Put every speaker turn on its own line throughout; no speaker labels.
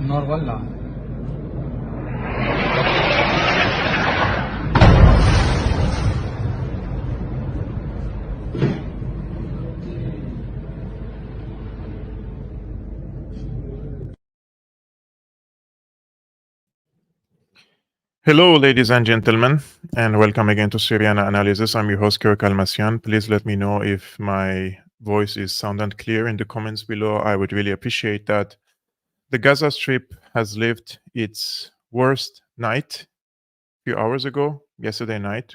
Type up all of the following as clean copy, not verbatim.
النار ولع.
Hello, ladies and gentlemen, and welcome again to Syriana Analysis. I'm your host, Almassian. Please let me know if my voice is sounding clear in the comments below. I would really appreciate that. The Gaza Strip has lived its worst night a few hours ago, yesterday night.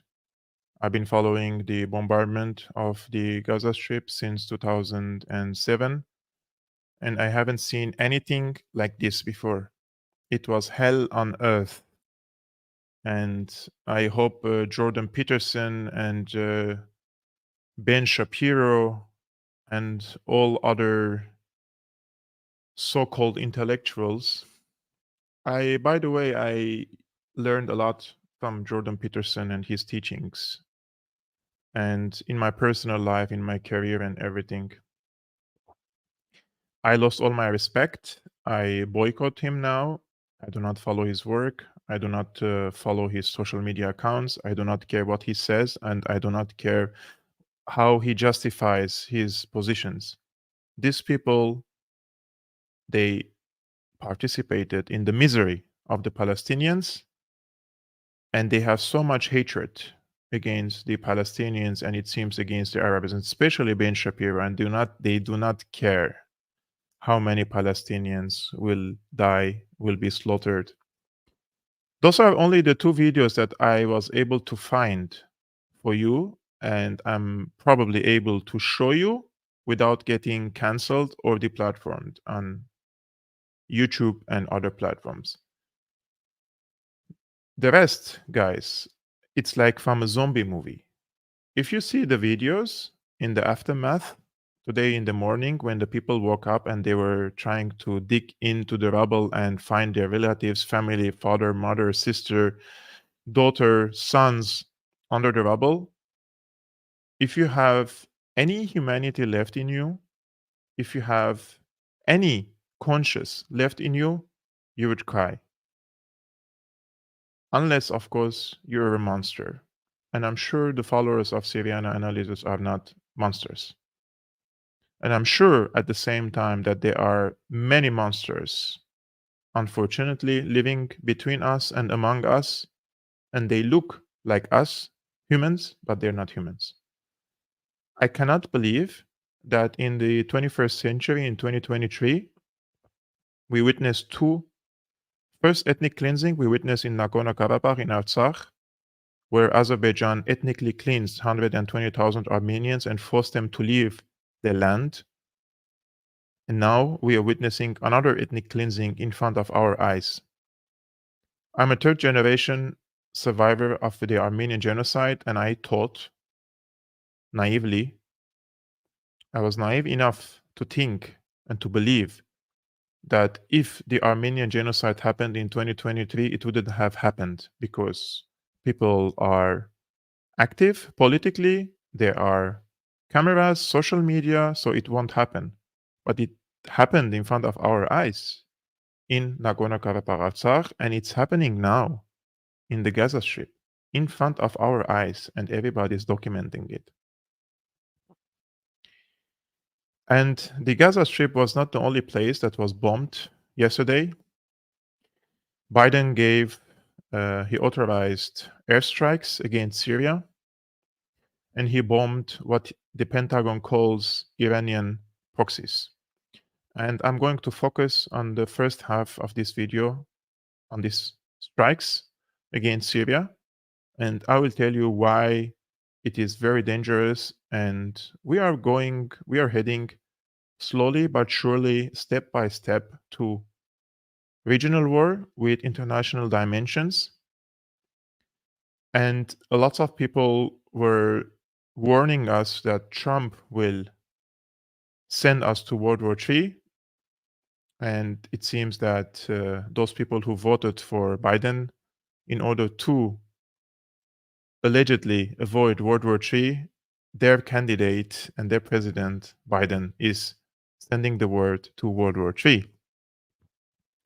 I've been following the bombardment of the Gaza Strip since 2007, and I haven't seen anything like this before. It was hell on earth. And I hope Jordan Peterson and Ben Shapiro and all other so-called intellectuals. By the way, I learned a lot from Jordan Peterson and his teachings. And in my personal life, in my career and everything, I lost all my respect. I boycott him now. I do not follow his work. I do not follow his social media accounts. I do not care what he says, and I do not care how he justifies his positions. These people, they participated in the misery of the Palestinians, and they have so much hatred against the Palestinians, and it seems against the Arabs, and especially Ben Shapiro, and they do not care how many Palestinians will die, will be slaughtered. Those are only the two videos that I was able to find for you, and I'm probably able to show you without getting canceled or deplatformed on YouTube and other platforms. The rest, guys, it's like from a zombie movie. If you see the videos in the aftermath, today in the morning when the people woke up and they were trying to dig into the rubble and find their relatives, family, father, mother, sister, daughter, sons under the rubble, if you have any humanity left in you, if you have any conscience left in you, you would cry. Unless, of course, you're a monster. And I'm sure the followers of Syriana Analysis are not monsters. And I'm sure at the same time that there are many monsters, unfortunately, living between us and among us, and they look like us, humans, but they're not humans. I cannot believe that in the 21st century, in 2023, we witnessed first ethnic cleansing we witnessed in Nagorno-Karabakh in Artsakh, where Azerbaijan ethnically cleansed 120,000 Armenians and forced them to leave their land. And now we are witnessing another ethnic cleansing in front of our eyes. I'm a third generation survivor of the Armenian genocide, and I thought naively, I was naive enough to think and to believe that if the Armenian genocide happened in 2023, it wouldn't have happened because people are active politically, there are cameras, social media, so it won't happen. But it happened in front of our eyes in Nagorno-Karabakh, Artsakh, and it's happening now in the Gaza Strip in front of our eyes, and everybody's documenting it. And the Gaza Strip was not the only place that was bombed yesterday. Biden he authorized airstrikes against Syria, and he bombed what the Pentagon calls Iranian proxies. And I'm going to focus on the first half of this video on these strikes against Syria, and I will tell you why it is very dangerous, and we are heading slowly but surely, step by step, to regional war with international dimensions. And a lot of people were warning us that Trump will send us to World War III. And it seems that those people who voted for Biden in order to allegedly avoid World War III, their candidate and their president, Biden, is sending the word to World War III.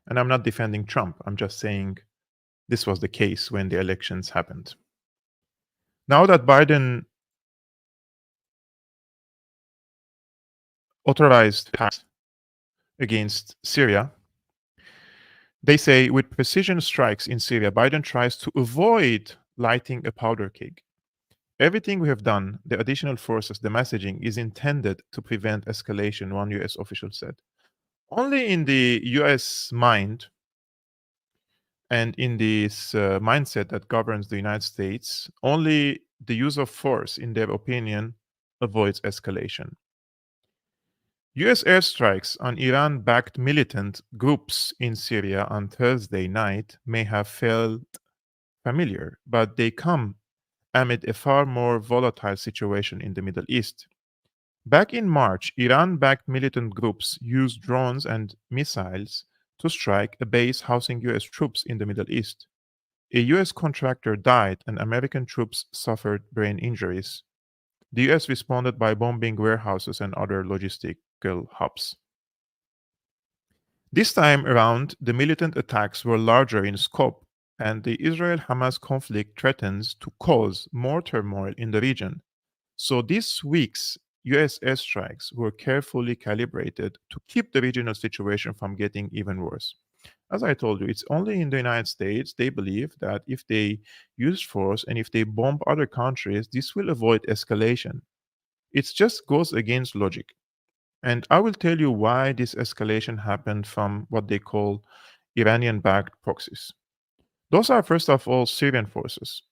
And I'm not defending Trump. I'm just saying this was the case when the elections happened. Now that Biden authorized attacks against Syria, they say with precision strikes in Syria, Biden tries to avoid lighting a powder keg. Everything we have done, the additional forces, the messaging, is intended to prevent escalation, one US official said. Only in the US mind and in this mindset that governs the United States, only the use of force, in their opinion, avoids escalation. US airstrikes on Iran-backed militant groups in Syria on Thursday night may have felt familiar, but they come amid a far more volatile situation in the Middle East. Back in March, Iran-backed militant groups used drones and missiles to strike a base housing US troops in the Middle East. a US contractor died and American troops suffered brain injuries, the US responded by bombing warehouses and other logistical hubs. This time around, the militant attacks were larger in scope, and the Israel Hamas conflict threatens to cause more turmoil in the region. So, this week's US airstrikes were carefully calibrated to keep the regional situation from getting even worse. As I told you, it's only in the United States they believe that if they use force and if they bomb other countries, this will avoid escalation. It just goes against logic. And I will tell you why this escalation happened from what they call Iranian backed proxies. Those are, first of all, Syrian forces.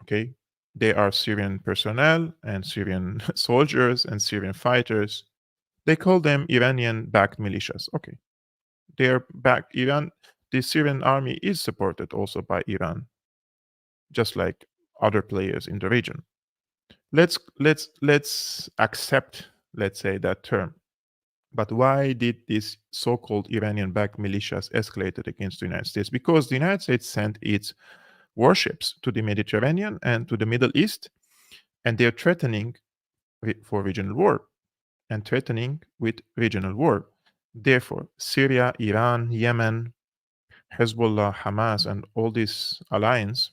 Okay. They are Syrian personnel and Syrian soldiers and Syrian fighters. They call them Iranian backed militias. Okay. They are backed. The Syrian army is supported also by Iran, just like other players in the region. Let's accept, let's say, that term. But why did these so-called Iranian-backed militias escalated against the United States? Because the United States sent its warships to the Mediterranean and to the Middle East, and they're threatening for regional war and threatening with regional war. Therefore, Syria, Iran, Yemen, Hezbollah, Hamas, and all this alliance,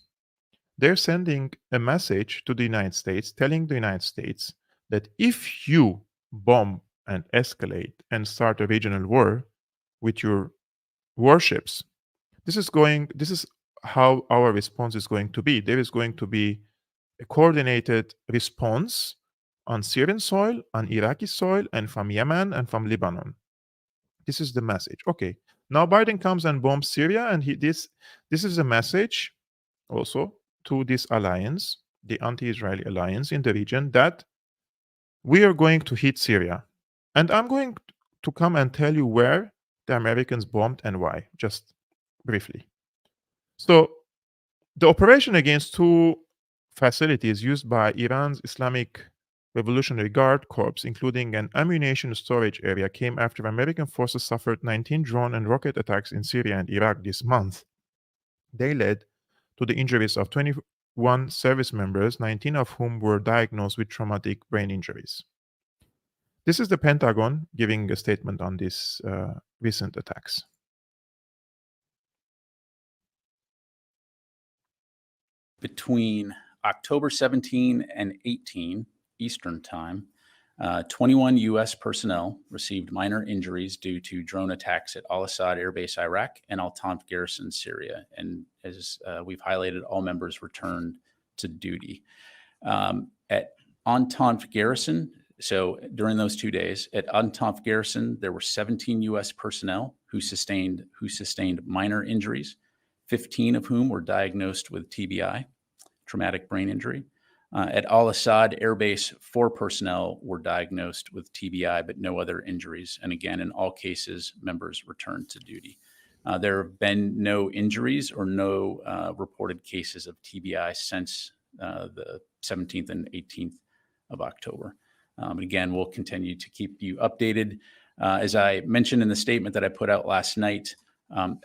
they're sending a message to the United States, telling the United States that if you bomb and escalate and start a regional war with your warships, this is how our response is going to be. There is going to be a coordinated response on Syrian soil, on Iraqi soil, and from Yemen and from Lebanon. This is the message. Okay. Now Biden comes and bombs Syria, and this is a message also to this alliance, the anti-Israeli alliance in the region, that we are going to hit Syria. And I'm going to come and tell you where the Americans bombed and why, just briefly. So the operation against two facilities used by Iran's Islamic Revolutionary Guard Corps, including an ammunition storage area, came after American forces suffered 19 drone and rocket attacks in Syria and Iraq this month. They led to the injuries of 21 service members, 19 of whom were diagnosed with traumatic brain injuries. This is the Pentagon giving a statement on these recent attacks.
Between October 17 and 18 Eastern Time, 21 U.S. personnel received minor injuries due to drone attacks at Al-Assad Air Base, Iraq, and Al-Tanf Garrison, Syria. And as we've highlighted, all members returned to duty. At Al-Tanf Garrison, so during those 2 days, at Al-Tanf Garrison, there were 17 U.S. personnel who sustained minor injuries, 15 of whom were diagnosed with TBI, traumatic brain injury. At Al-Assad Air Base, 4 personnel were diagnosed with TBI, but no other injuries. And again, in all cases, members returned to duty. There have been no injuries or no reported cases of TBI since the 17th and 18th of October. Again, we'll continue to keep you updated. As I mentioned in the statement that I put out last night,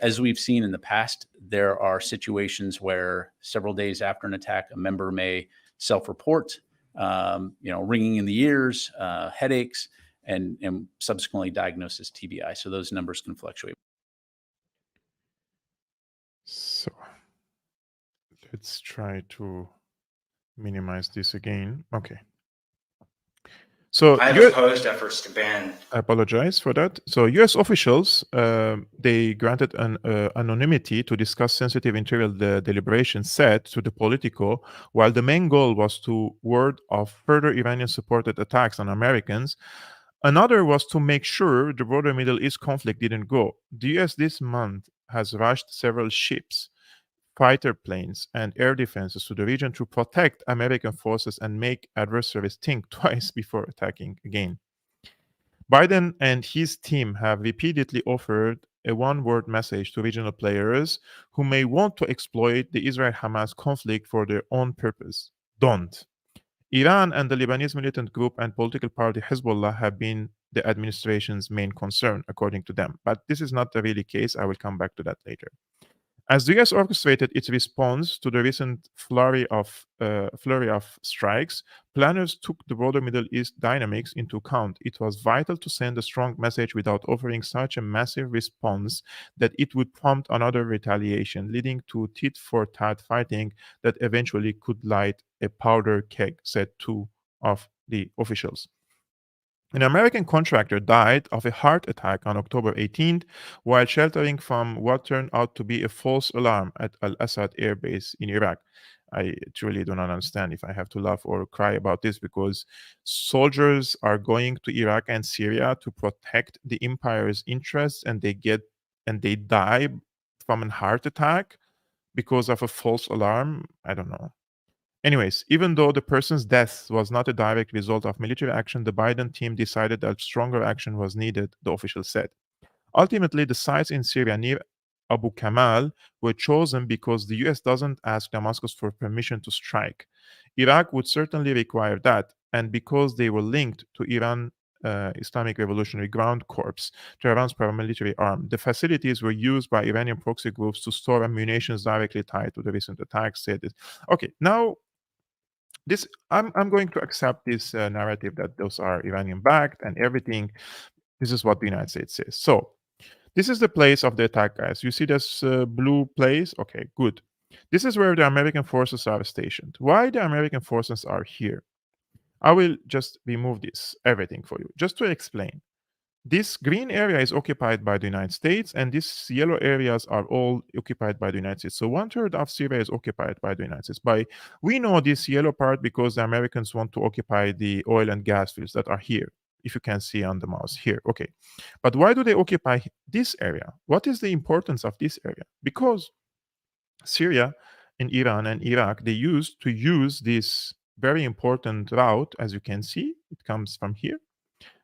as we've seen in the past, there are situations where several days after an attack, a member may self-report, ringing in the ears, headaches, and subsequently diagnosed as TBI. So those numbers can fluctuate.
So let's try to minimize this again. Okay. So
I have opposed efforts to ban.
I apologize for that. So U.S. officials, they granted an anonymity to discuss sensitive interior deliberations set to the Politico, while the main goal was to ward off further Iranian-supported attacks on Americans. Another was to make sure the broader Middle East conflict didn't go. The U.S. this month has rushed several ships, fighter planes, and air defenses to the region to protect American forces and make adversaries think twice before attacking again. Biden and his team have repeatedly offered a one-word message to regional players who may want to exploit the Israel-Hamas conflict for their own purpose. Don't. Iran and the Lebanese militant group and political party Hezbollah have been the administration's main concern, according to them. But this is not the really case. I will come back to that later. As the US orchestrated its response to the recent flurry of strikes, planners took the broader Middle East dynamics into account. It was vital to send a strong message without offering such a massive response that it would prompt another retaliation, leading to tit-for-tat fighting that eventually could light a powder keg, said two of the officials. An American contractor died of a heart attack on October 18th while sheltering from what turned out to be a false alarm at Al-Assad Air Base in Iraq. I truly do not understand if I have to laugh or cry about this, because soldiers are going to Iraq and Syria to protect the empire's interests, and they die from a heart attack because of a false alarm. I don't know. Anyways, even though the person's death was not a direct result of military action, the Biden team decided that stronger action was needed, the official said. Ultimately, the sites in Syria near Abu Kamal were chosen because the US doesn't ask Damascus for permission to strike. Iraq would certainly require that, and because they were linked to Iran Islamic Revolutionary Ground Corps, Tehran's paramilitary arm. The facilities were used by Iranian proxy groups to store munitions directly tied to the recent attacks, said it. Okay, now this I'm going to accept this narrative that those are Iranian backed and everything. This is what the United States says. So this is the place of the attack, guys. You see this blue place? Okay, good. This is where the American forces are stationed. Why the American forces are here? I will just remove this everything for you just to explain. This green area is occupied by the United States, and these yellow areas are all occupied by the United States. So 1/3 of Syria is occupied by the United States. We know this yellow part because the Americans want to occupy the oil and gas fields that are here, if you can see on the mouse here. Okay. But why do they occupy this area? What is the importance of this area? Because Syria and Iran and Iraq, they used to use this very important route, as you can see. It comes from here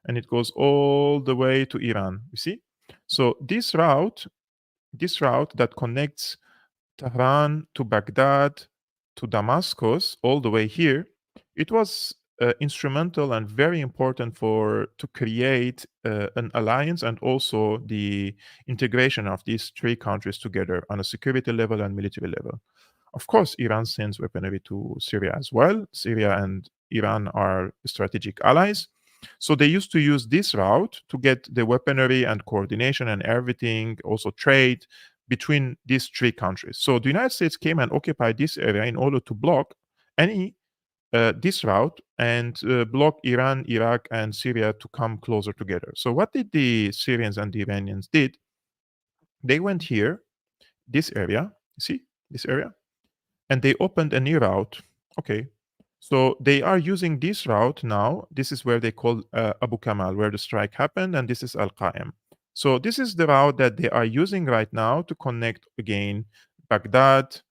and it goes all the way to Iran. You see? So this route that connects Tehran to Baghdad to Damascus, all the way here, it was instrumental and very important to create an alliance and also the integration of these three countries together on a security level and military level. Of course, Iran sends weaponry to Syria as well. Syria and Iran are strategic allies. So they used to use this route to get the weaponry and coordination and everything, also trade between these three countries. So the United States came and occupied this area in order to block this route and block Iran, Iraq, and Syria to come closer together. So what did the Syrians and the Iranians did? They went here, this area, you see, this area, and they opened a new route. Okay. So they are using this route now. This is where they call Abu Kamal, where the strike happened, and this is Al-Qaim. So this is the route that they are using right now to connect again Baghdad.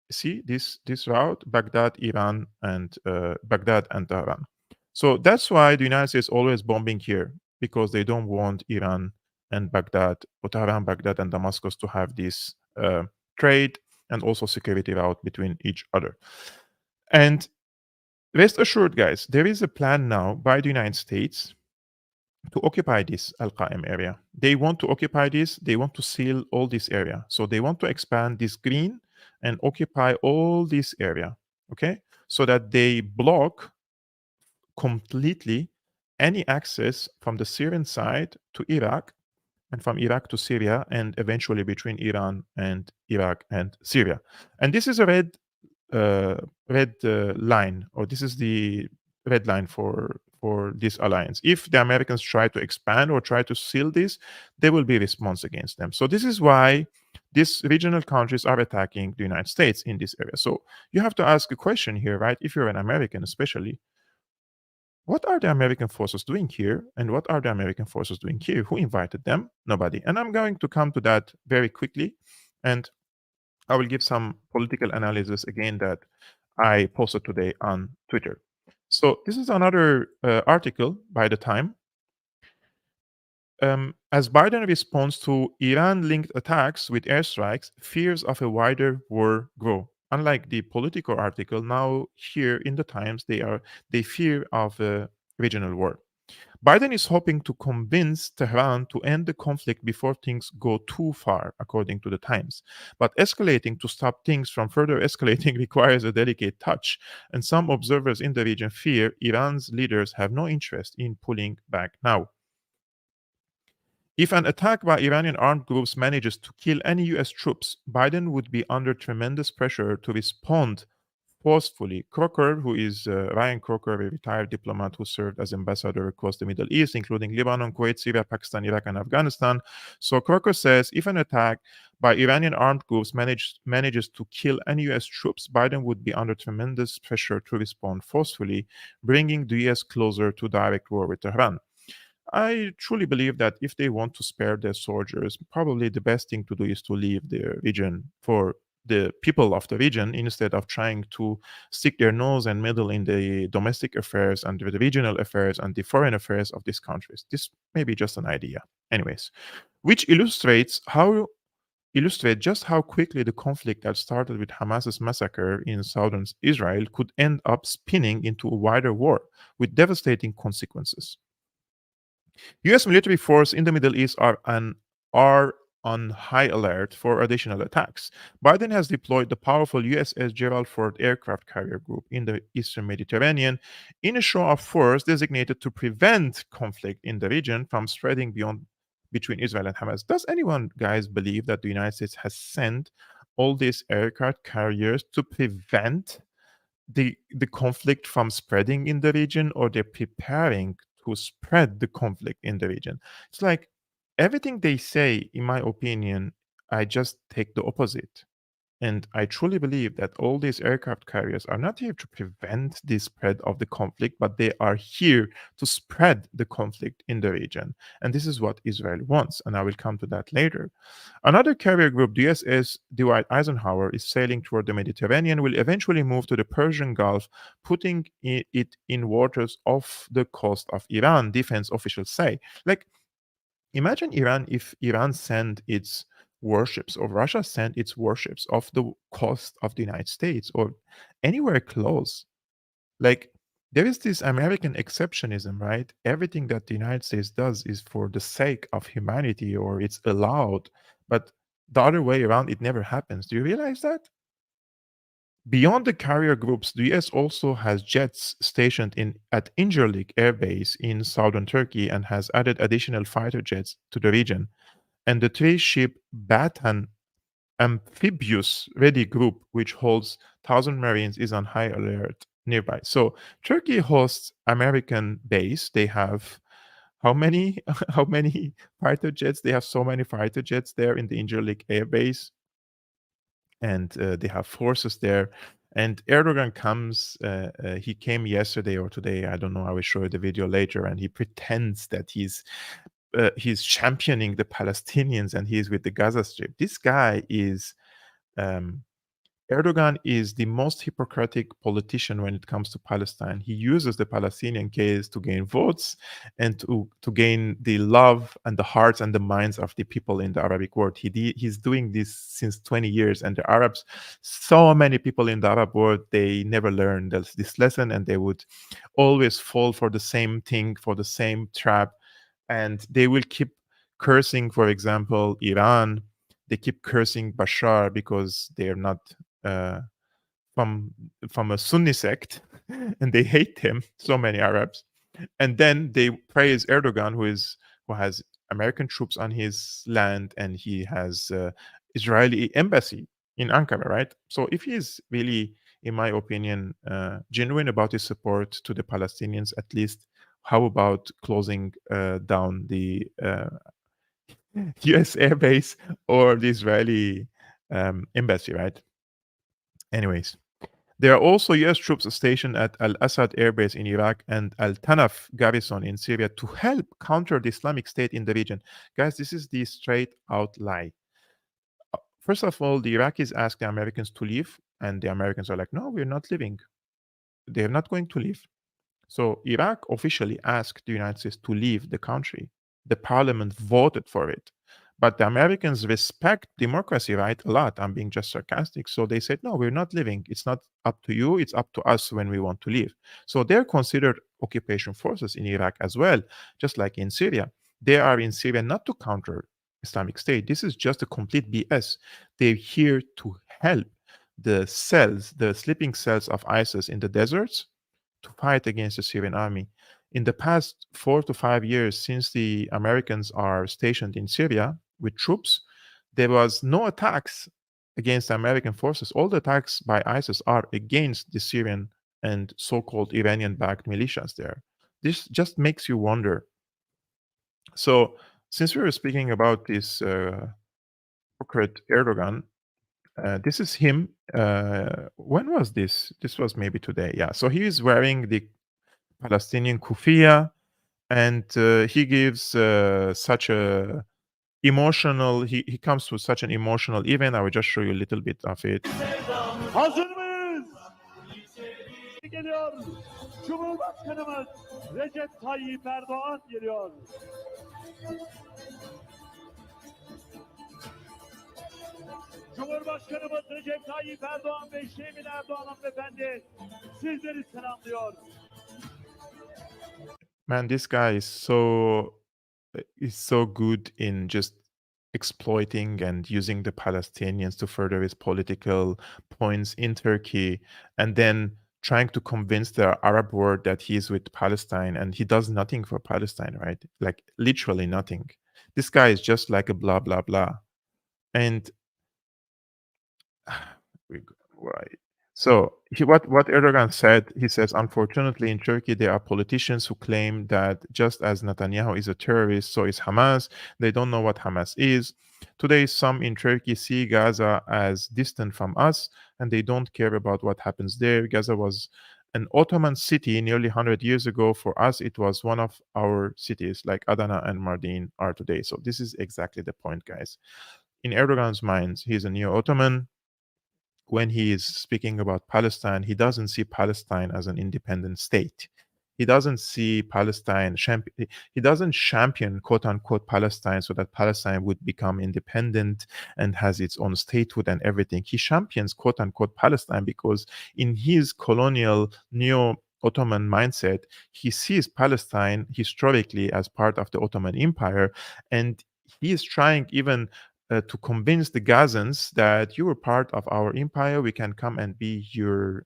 See this route, Baghdad, Iran, and Baghdad and Tehran. So that's why the United States always bombing here, because they don't want Iran and Baghdad, or Tehran, Baghdad, and Damascus to have this trade and also security route between each other. And rest assured, guys, there is a plan now by the United States to occupy this Al-Qaim area. They want to occupy this. They want to seal all this area. So they want to expand this green and occupy all this area, okay? So that they block completely any access from the Syrian side to Iraq and from Iraq to Syria, and eventually between Iran and Iraq and Syria. And this is a red line, or this is the red line for this alliance. If the Americans try to expand or try to seal this, there will be response against them. So this is why these regional countries are attacking the United States in this area. So you have to ask a question here, right? If you're an American especially, what are the American forces doing here? And what are the American forces doing here? Who invited them? Nobody. And I'm going to come to that very quickly. And I will give some political analysis again that I posted today on Twitter. So this is another article by The Time. As Biden responds to Iran-linked attacks with airstrikes, fears of a wider war grow. Unlike the Politico article, now here in The Times, they fear of a regional war. Biden is hoping to convince Tehran to end the conflict before things go too far, according to the Times. But escalating to stop things from further escalating requires a delicate touch, and some observers in the region fear Iran's leaders have no interest in pulling back now. If an attack by Iranian armed groups manages to kill any US troops, Biden would be under tremendous pressure to respond forcefully. Crocker, who is Ryan Crocker, a retired diplomat who served as ambassador across the Middle East, including Lebanon, Kuwait, Syria, Pakistan, Iraq, and Afghanistan. So Crocker says if an attack by Iranian armed groups manages to kill any US troops, Biden would be under tremendous pressure to respond forcefully, bringing the US closer to direct war with Tehran. I truly believe that if they want to spare their soldiers, probably the best thing to do is to leave the region for the people of the region instead of trying to stick their nose and meddle in the domestic affairs and the regional affairs and the foreign affairs of these countries. This may be just an idea. Anyways, which illustrates just how quickly the conflict that started with Hamas's massacre in southern Israel could end up spinning into a wider war with devastating consequences. US military forces in the Middle East are on high alert for additional attacks. Biden has deployed the powerful USS Gerald Ford aircraft carrier group in the eastern Mediterranean in a show of force designated to prevent conflict in the region from spreading beyond between Israel and Hamas. Does anyone, guys, believe that the United States has sent all these aircraft carriers to prevent the conflict from spreading in the region, or they're preparing to spread the conflict in the region? It's like everything they say, in my opinion, I just take the opposite. And I truly believe that all these aircraft carriers are not here to prevent the spread of the conflict, but they are here to spread the conflict in the region. And this is what Israel wants. And I will come to that later. Another carrier group, the USS Dwight Eisenhower, is sailing toward the Mediterranean, will eventually move to the Persian Gulf, putting it in waters off the coast of Iran, defense officials say. Like, imagine if Iran sent its warships, or Russia sent its warships off the coast of the United States or anywhere close. Like, there is this American exceptionism, right? Everything that the United States does is for the sake of humanity, or it's allowed. But the other way around, it never happens. Do you realize that? Beyond the carrier groups, the US also has jets stationed at Incirlik Air Base in southern Turkey and has added additional fighter jets to the region. And the three-ship Batan amphibious ready group, which holds 1,000 Marines, is on high alert nearby. So Turkey hosts American base. They have how many how many fighter jets? They have so many fighter jets there in the Incirlik Air Base, and they have forces there. And Erdogan comes, he came yesterday or today, I don't know, I will show you the video later, and he pretends that he's championing the Palestinians and he's with the Gaza Strip. This guy is Erdogan is the most hypocritical politician when it comes to Palestine. He uses the Palestinian case to gain votes and to gain the love and the hearts and the minds of the people in the Arabic world. He's doing this since 20 years, and the Arabs, so many people in the Arab world, they never learned this lesson, and they would always fall for the same thing, for the same trap, and they will keep cursing, for example, Iran. They keep cursing Bashar because they're not from a Sunni sect, and they hate him, so many Arabs. And then they praise Erdogan, who has American troops on his land, and he has Israeli embassy in Ankara, right? So if he is really, in my opinion, genuine about his support to the Palestinians, at least, how about closing down the US airbase or the Israeli embassy, right? Anyways, there are also US troops stationed at Al Assad Air Base in Iraq and Al Tanaf garrison in Syria to help counter the Islamic State in the region. Guys, this is the straight out lie. First of all, the Iraqis asked the Americans to leave, and the Americans are like, no, we're not leaving. They're not going to leave. So Iraq officially asked the United States to leave the country. The parliament voted for it. But the Americans respect democracy, right? A lot. I'm being just sarcastic. So they said, no, we're not leaving. It's not up to you. It's up to us when we want to leave. So they're considered occupation forces in Iraq as well, just like in Syria. They are in Syria not to counter Islamic State. This is just a complete BS. They're here to help the cells, the sleeping cells of ISIS in the deserts to fight against the Syrian army. In the past 4 to 5 years since the Americans are stationed in Syria with troops, there was no attacks against the American forces. All the attacks by ISIS are against the Syrian and so-called Iranian-backed militias there. This just makes you wonder. So, since we were speaking about this hypocrite Erdogan, this is him. When was this? This was maybe today. Yeah. So he is wearing the Palestinian kufiya, and he gives such a emotional. He comes to such an emotional event. I will just show you a little bit of it.
Hazır mıyız? Geliyor. Cumhurbaşkanımız Recep Tayyip Erdoğan geliyor. Cumhurbaşkanımız Recep Tayyip Erdoğan ve Şemin Erdoğan hanımefendi sizleri selamlıyor.
Man, this guy is so good in just exploiting and using the Palestinians to further his political points in Turkey, and then trying to convince the Arab world that he's with Palestine, and he does nothing for Palestine, right? Like literally nothing. This guy is just like a blah blah blah. And right. So what Erdogan said, he says, unfortunately, in Turkey, there are politicians who claim that just as Netanyahu is a terrorist, so is Hamas. They don't know what Hamas is. Today, some in Turkey see Gaza as distant from us, and they don't care about what happens there. Gaza was an Ottoman city nearly 100 years ago. For us, it was one of our cities, like Adana and Mardin are today. So this is exactly the point, guys. In Erdogan's mind, he's a neo-Ottoman. When he is speaking about Palestine, he doesn't see Palestine as an independent state. He doesn't see Palestine, he doesn't champion quote unquote Palestine so that Palestine would become independent and has its own statehood and everything. He champions quote unquote Palestine because in his colonial neo-Ottoman mindset, he sees Palestine historically as part of the Ottoman Empire, and he is trying even to convince the Gazans that you were part of our empire, we can come and be your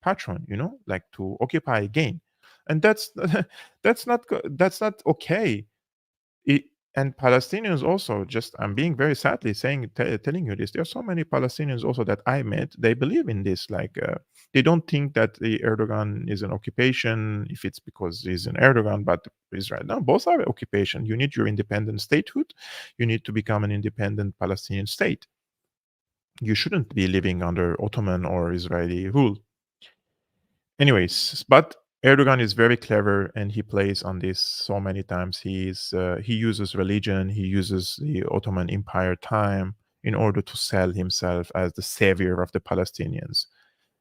patron, like to occupy again, and that's that's not okay. And Palestinians also, just I'm being very sadly telling you this. There are so many Palestinians also that I met. They believe in this. Like they don't think that the Erdogan is an occupation if it's because he's an Erdogan, but Israel. No, both are occupation. You need your independent statehood. You need to become an independent Palestinian state. You shouldn't be living under Ottoman or Israeli rule. Anyways, but Erdogan is very clever and he plays on this so many times. He uses religion, he uses the Ottoman Empire time in order to sell himself as the savior of the Palestinians.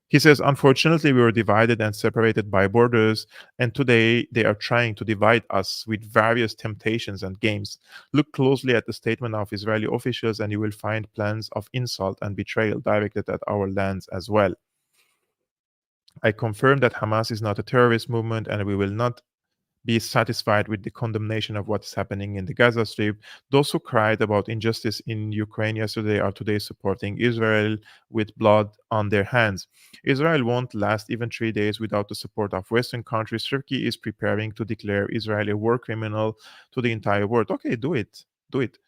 He says, unfortunately, we were divided and separated by borders, and today they are trying to divide us with various temptations and games. Look closely at the statement of Israeli officials, and you will find plans of insult and betrayal directed at our lands as well. I confirm that Hamas is not a terrorist movement, and we will not be satisfied with the condemnation of what's happening in the Gaza Strip. Those who cried about injustice in Ukraine yesterday are today supporting Israel with blood on their hands. Israel won't last even 3 days without the support of Western countries. Turkey is preparing to declare Israel a war criminal to the entire world. Okay, do it. Do it.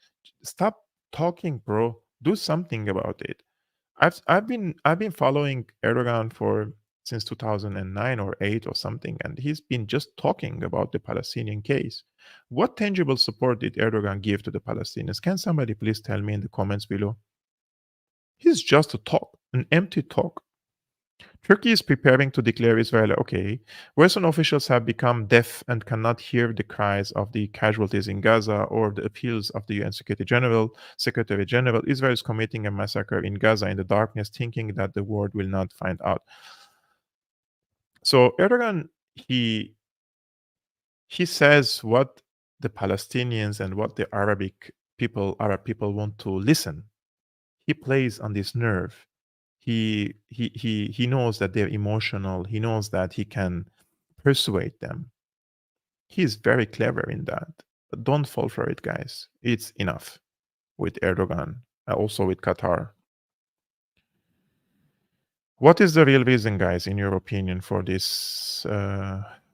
Stop talking, bro. Do something about it. I've been following Erdogan for since 2009 or 8 or something, and he's been just talking about the Palestinian case. What tangible support did Erdogan give to the Palestinians? Can somebody please tell me in the comments below? He's just a talk, an empty talk. Turkey is preparing to declare Israel okay. Western officials have become deaf and cannot hear the cries of the casualties in Gaza or the appeals of the UN Secretary General. Israel is committing a massacre in Gaza in the darkness, thinking that the world will not find out. So Erdogan, he says what the Palestinians and what the Arabic Arab people want to listen. He plays on this nerve. He knows that they're emotional. He knows that he can persuade them. He's very clever in that. But don't fall for it, guys. It's enough with Erdogan, also with Qatar. What is the real reason, guys, in your opinion, for these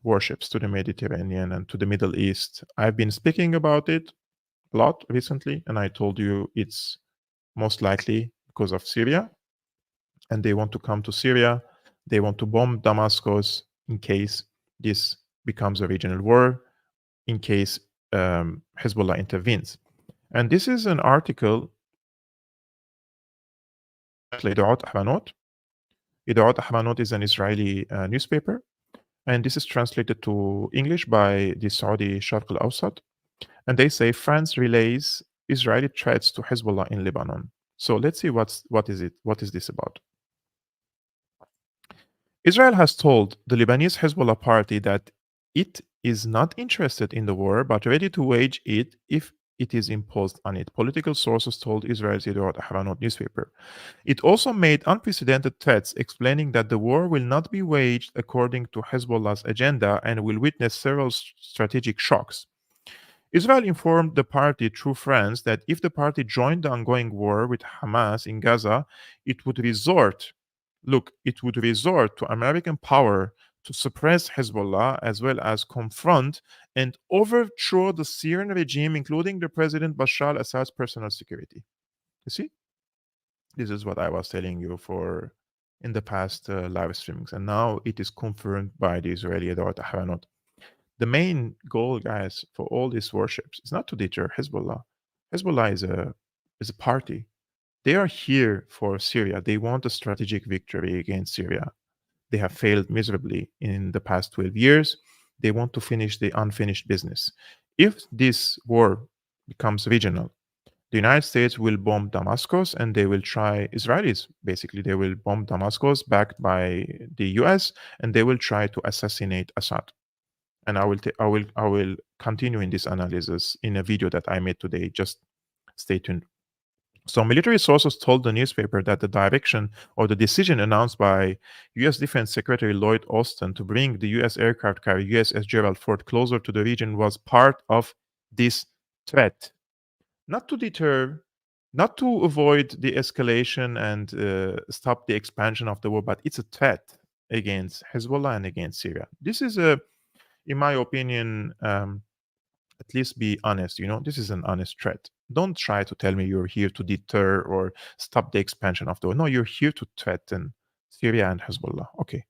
warships to the Mediterranean and to the Middle East? I've been speaking about it a lot recently, and I told you it's most likely because of Syria. And they want to come to Syria. They want to bomb Damascus in case this becomes a regional war, in case Hezbollah intervenes. And this is an article. Idaat Ahranot is an Israeli newspaper, and this is translated to English by the Saudi Sharq al-Awsat. And they say France relays Israeli threats to Hezbollah in Lebanon. So let's see what is this about. Israel has told the Lebanese Hezbollah party that it is not interested in the war, but ready to wage it if it is imposed on it. Political sources told Israel's Idaat Ahranot newspaper. It also made unprecedented threats, explaining that the war will not be waged according to Hezbollah's agenda and will witness several strategic shocks. Israel informed the party through France that if the party joined the ongoing war with Hamas in Gaza, it would resort to American power to suppress Hezbollah, as well as confront and overthrow the Syrian regime, including the President Bashar al-Assad's personal security. You see? This is what I was telling you in the past live streamings, and now it is confirmed by the Israeli Idaat Ahranot. The main goal, guys, for all these warships is not to deter Hezbollah. Hezbollah is a party. They are here for Syria. They want a strategic victory against Syria. They have failed miserably in the past 12 years. They want to finish the unfinished business. If this war becomes regional, the United States will bomb Damascus, and they will try, Israelis basically, they will bomb Damascus backed by the US, and they will try to assassinate Assad. And I will continue in this analysis in a video that I made today. Just stay tuned. So military sources told the newspaper that the direction or the decision announced by U.S. Defense Secretary Lloyd Austin to bring the U.S. aircraft carrier USS Gerald Ford closer to the region was part of this threat. Not to deter, not to avoid the escalation and stop the expansion of the war, but it's a threat against Hezbollah and against Syria. This is in my opinion, at least be honest. This is an honest threat. Don't try to tell me you're here to deter or stop the expansion of the war. No, you're here to threaten Syria and Hezbollah. Okay.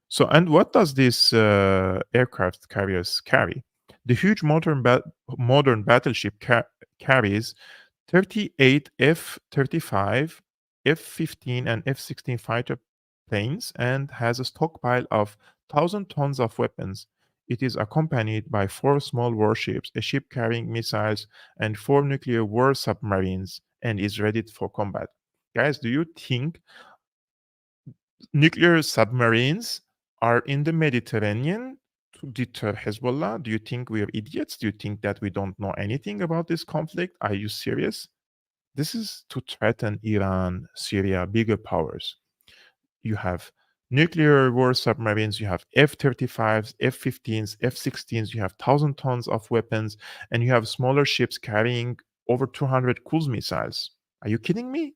So, and what does this aircraft carriers carry? The huge modern battleship carries 38 F-35, F-15, and F-16 fighter planes and has a stockpile of 1,000 tons of weapons. It is accompanied by 4 small warships, a ship carrying missiles, and 4 nuclear war submarines, and is ready for combat. Guys, do you think nuclear submarines are in the Mediterranean to deter Hezbollah? Do you think we are idiots? Do you think that we don't know anything about this conflict? Are you serious? This is to threaten Iran, Syria, bigger powers. You have nuclear war submarines, you have F-35s, F-15s, F-16s, you have 1,000 tons of weapons, and you have smaller ships carrying over 200 cruise missiles. Are you kidding me?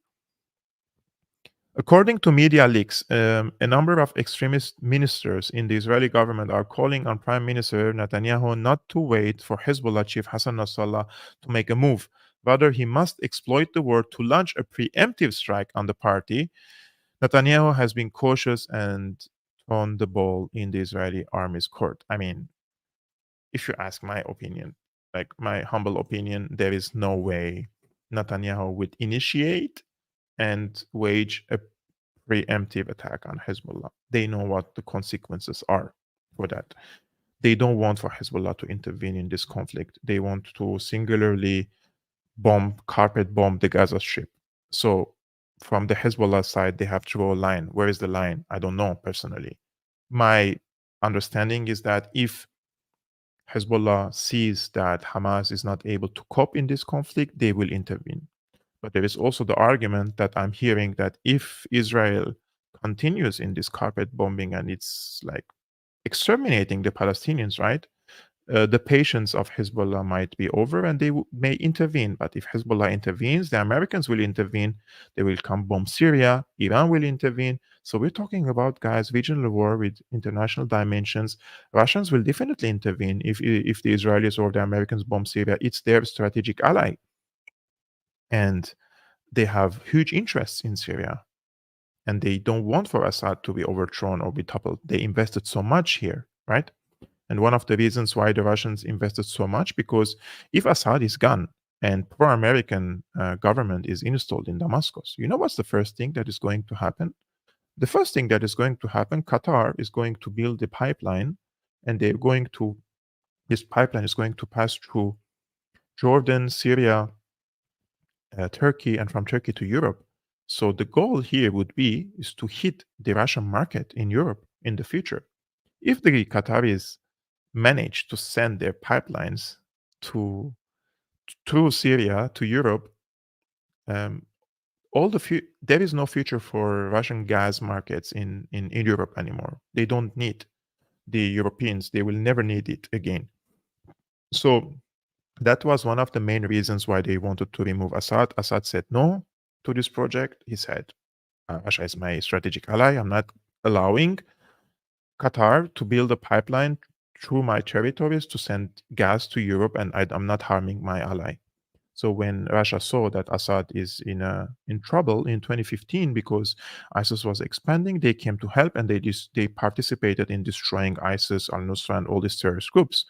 According to media leaks, a number of extremist ministers in the Israeli government are calling on Prime Minister Netanyahu not to wait for Hezbollah chief Hassan Nasrallah to make a move. Rather, he must exploit the war to launch a preemptive strike on the party. Netanyahu has been cautious and thrown the ball in the Israeli army's court. I mean, if you ask my opinion, like my humble opinion, there is no way Netanyahu would initiate and wage a preemptive attack on Hezbollah. They know what the consequences are for that. They don't want for Hezbollah to intervene in this conflict. They want to singularly carpet bomb the Gaza Strip. So from the Hezbollah side, they have to draw a line. Where is the line? I don't know personally. My understanding is that if Hezbollah sees that Hamas is not able to cope in this conflict, they will intervene. But there is also the argument that I'm hearing that if Israel continues in this carpet bombing and it's like exterminating the Palestinians, right? The patience of Hezbollah might be over and they may intervene. But if Hezbollah intervenes, the Americans will intervene. They will come bomb Syria. Iran will intervene. So we're talking about, guys, regional war with international dimensions. Russians will definitely intervene if the Israelis or the Americans bomb Syria. It's their strategic ally. And they have huge interests in Syria. And they don't want for Assad to be overthrown or be toppled. They invested so much here, right? And one of the reasons why the Russians invested so much, because if Assad is gone and pro-American government is installed in Damascus, you know what's the first thing that is going to happen? The first thing that is going to happen, Qatar is going to build a pipeline, and this pipeline is going to pass through Jordan, Syria, Turkey, and from Turkey to Europe. So the goal here would be is to hit the Russian market in Europe in the future. If the Qataris manage to send their pipelines through Syria to Europe, there is no future for Russian gas markets in Europe anymore. They don't need the Europeans. They will never need it again. So that was one of the main reasons why they wanted to remove Assad. Assad said no to this project. He said, Russia is my strategic ally. I'm not allowing Qatar to build a pipeline through my territories to send gas to Europe, and I'm not harming my ally. So when Russia saw that Assad is in trouble in 2015 because ISIS was expanding, they came to help, and they participated in destroying ISIS, al-Nusra, and all these terrorist groups.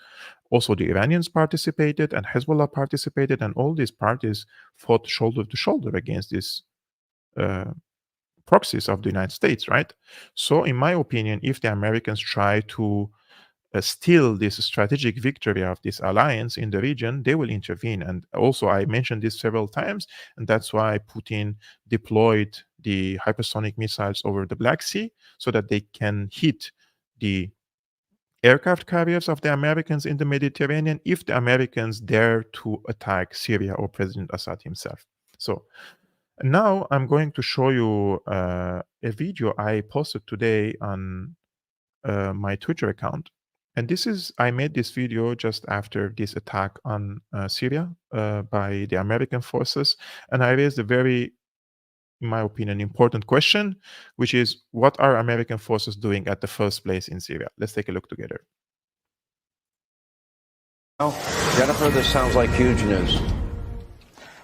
Also, the Iranians participated, and Hezbollah participated, and all these parties fought shoulder to shoulder against these proxies of the United States, right? So in my opinion, if the Americans try to steal this strategic victory of this alliance in the region, they will intervene. And also, I mentioned this several times, and that's why Putin deployed the hypersonic missiles over the Black Sea so that they can hit the aircraft carriers of the Americans in the Mediterranean if the Americans dare to attack Syria or President Assad himself. So now I'm going to show you a video I posted today on my Twitter account. And I made this video just after this attack on Syria by the American forces. And I raised a very, in my opinion, important question, which is, what are American forces doing at the first place in Syria? Let's take a look together.
Jennifer, this sounds like huge news.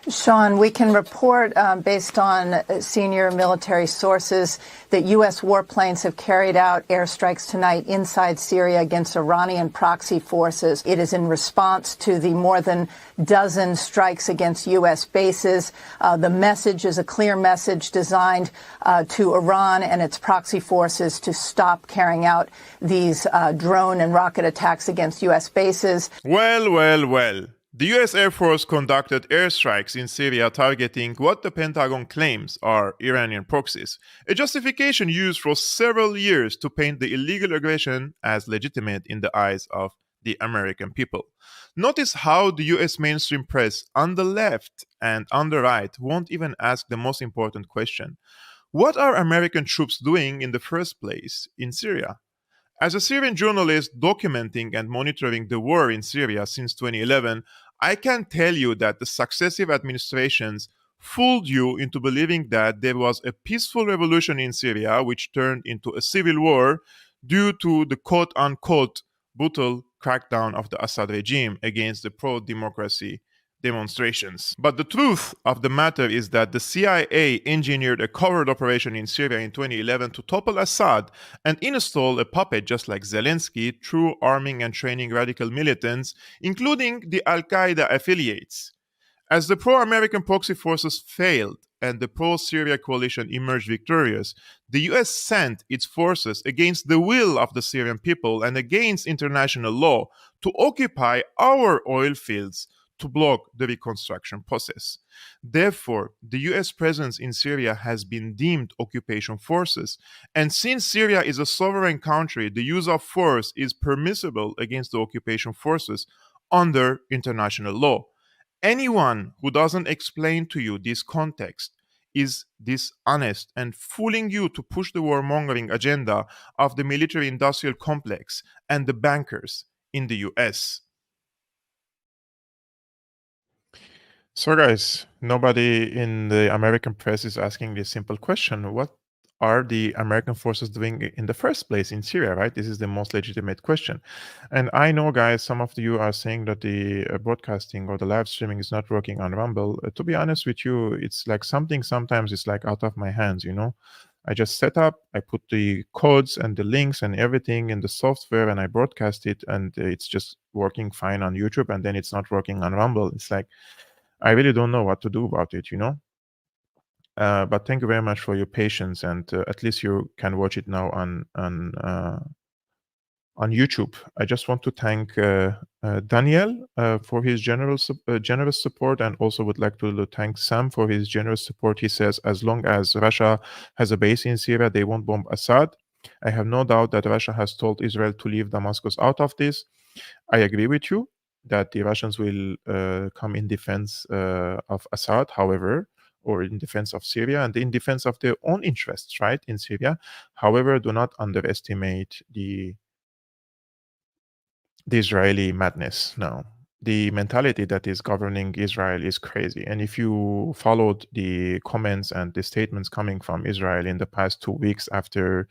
Sean, we can report, based on senior military sources, that U.S. warplanes have carried out airstrikes tonight inside Syria against Iranian proxy forces. It is in response to the more than dozen strikes against U.S. bases. The message is a clear message designed to Iran and its proxy forces to stop carrying out these drone and rocket attacks against U.S. bases.
Well. The U.S. Air Force conducted airstrikes in Syria targeting what the Pentagon claims are Iranian proxies, a justification used for several years to paint the illegal aggression as legitimate in the eyes of the American people. Notice how the U.S. mainstream press on the left and on the right won't even ask the most important question. What are American troops doing in the first place in Syria? As a Syrian journalist documenting and monitoring the war in Syria since 2011, I can tell you that the successive administrations fooled you into believing that there was a peaceful revolution in Syria which turned into a civil war due to the quote-unquote brutal crackdown of the Assad regime against the pro-democracy demonstrations. But the truth of the matter is that the CIA engineered a covert operation in Syria in 2011 to topple Assad and install a puppet just like Zelensky through arming and training radical militants, including the Al-Qaeda affiliates. As the pro-American proxy forces failed and the pro-Syria coalition emerged victorious, the US sent its forces against the will of the Syrian people and against international law to occupy our oil fields, to block the reconstruction process. Therefore, the US presence in Syria has been deemed occupation forces, and since Syria is a sovereign country, the use of force is permissible against the occupation forces under international law. Anyone who doesn't explain to you this context is dishonest and fooling you to push the warmongering agenda of the military industrial complex and the bankers in the US. So, guys, nobody in the American press is asking this simple question. What are the American forces doing in the first place in Syria, right? This is the most legitimate question. And I know, guys, some of you are saying that the broadcasting or the live streaming is not working on Rumble. To be honest with you, it's like something sometimes it's like out of my hands, you know? I just set up, I put the codes and the links and everything in the software and I broadcast it and it's just working fine on YouTube and then it's not working on Rumble. It's like, I really don't know what to do about it, you know? But thank you very much for your patience, and at least you can watch it now on YouTube. I just want to thank Daniel for his generous support, and also would like to thank Sam for his generous support. He says, as long as Russia has a base in Syria, they won't bomb Assad. I have no doubt that Russia has told Israel to leave Damascus out of this. I agree with you that the Russians will come in defense of Assad, however, or in defense of Syria and in defense of their own interests, right, in Syria. However, do not underestimate the Israeli madness now. The mentality that is governing Israel is crazy. And if you followed the comments and the statements coming from Israel in the past 2 weeks after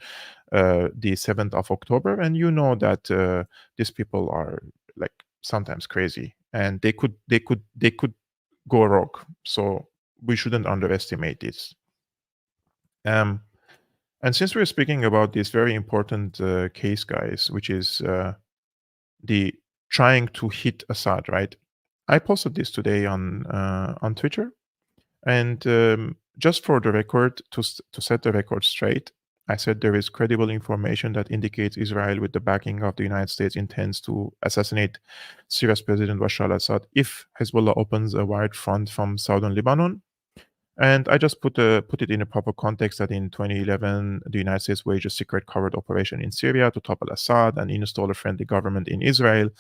the 7th of October, and you know that these people are like sometimes crazy and they could go rogue. So we shouldn't underestimate this. And since we're speaking about this very important case, guys, which is the trying to hit Assad, right? I posted this today on Twitter, and just for the record, to set the record straight, I said there is credible information that indicates Israel, with the backing of the United States, intends to assassinate Syria's President Bashar al-Assad if Hezbollah opens a wide front from southern Lebanon. And I just put it in a proper context that in 2011, the United States waged a secret covert operation in Syria to topple Assad and install a friendly government in Israel.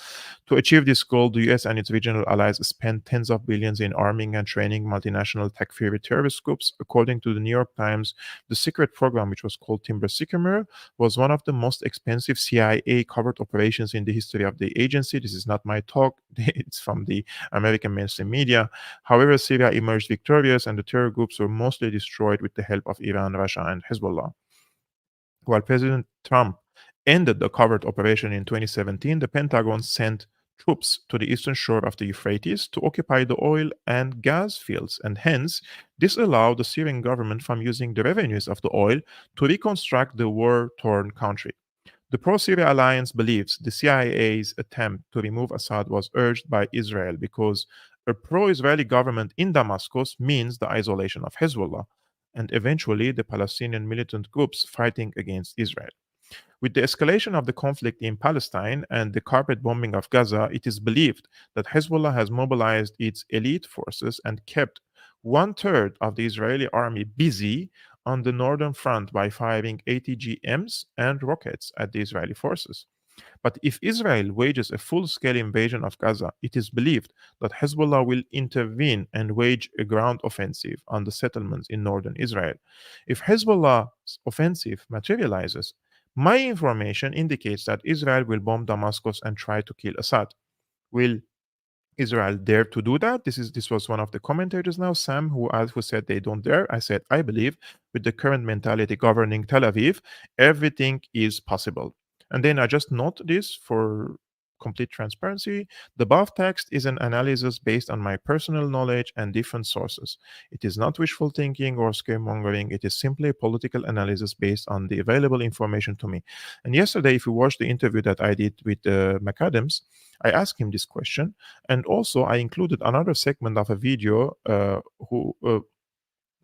To achieve this goal, the US and its regional allies spent tens of billions in arming and training multinational Takfiri terrorist groups. According to the New York Times, the secret program, which was called Timber Sycamore, was one of the most expensive CIA covert operations in the history of the agency. This is not my talk. It's from the American mainstream media. However, Syria emerged victorious and the terror groups were mostly destroyed with the help of Iran, Russia, and Hezbollah. While President Trump ended the covert operation in 2017, the Pentagon sent troops to the eastern shore of the Euphrates to occupy the oil and gas fields, and hence this allowed the Syrian government from using the revenues of the oil to reconstruct the war-torn country. The pro-Syria alliance believes the CIA's attempt to remove Assad was urged by Israel because a pro-Israeli government in Damascus means the isolation of Hezbollah and eventually the Palestinian militant groups fighting against Israel. With the escalation of the conflict in Palestine and the carpet bombing of Gaza, it is believed that Hezbollah has mobilized its elite forces and kept 1/3 of the Israeli army busy on the northern front by firing ATGMs and rockets at the Israeli forces. But if Israel wages a full-scale invasion of Gaza, it is believed that Hezbollah will intervene and wage a ground offensive on the settlements in northern Israel. If Hezbollah's offensive materializes, my information indicates that Israel will bomb Damascus and try to kill Assad. Will Israel dare to do that? This was one of the commentators now, Sam, who said they don't dare. I said, I believe with the current mentality governing Tel Aviv, everything is possible. And then I just note this for complete transparency. The above text is an analysis based on my personal knowledge and different sources. It is not wishful thinking or scaremongering. It is simply a political analysis based on the available information to me. And yesterday, if you watched the interview that I did with McAdams, I asked him this question. And also, I included another segment of a video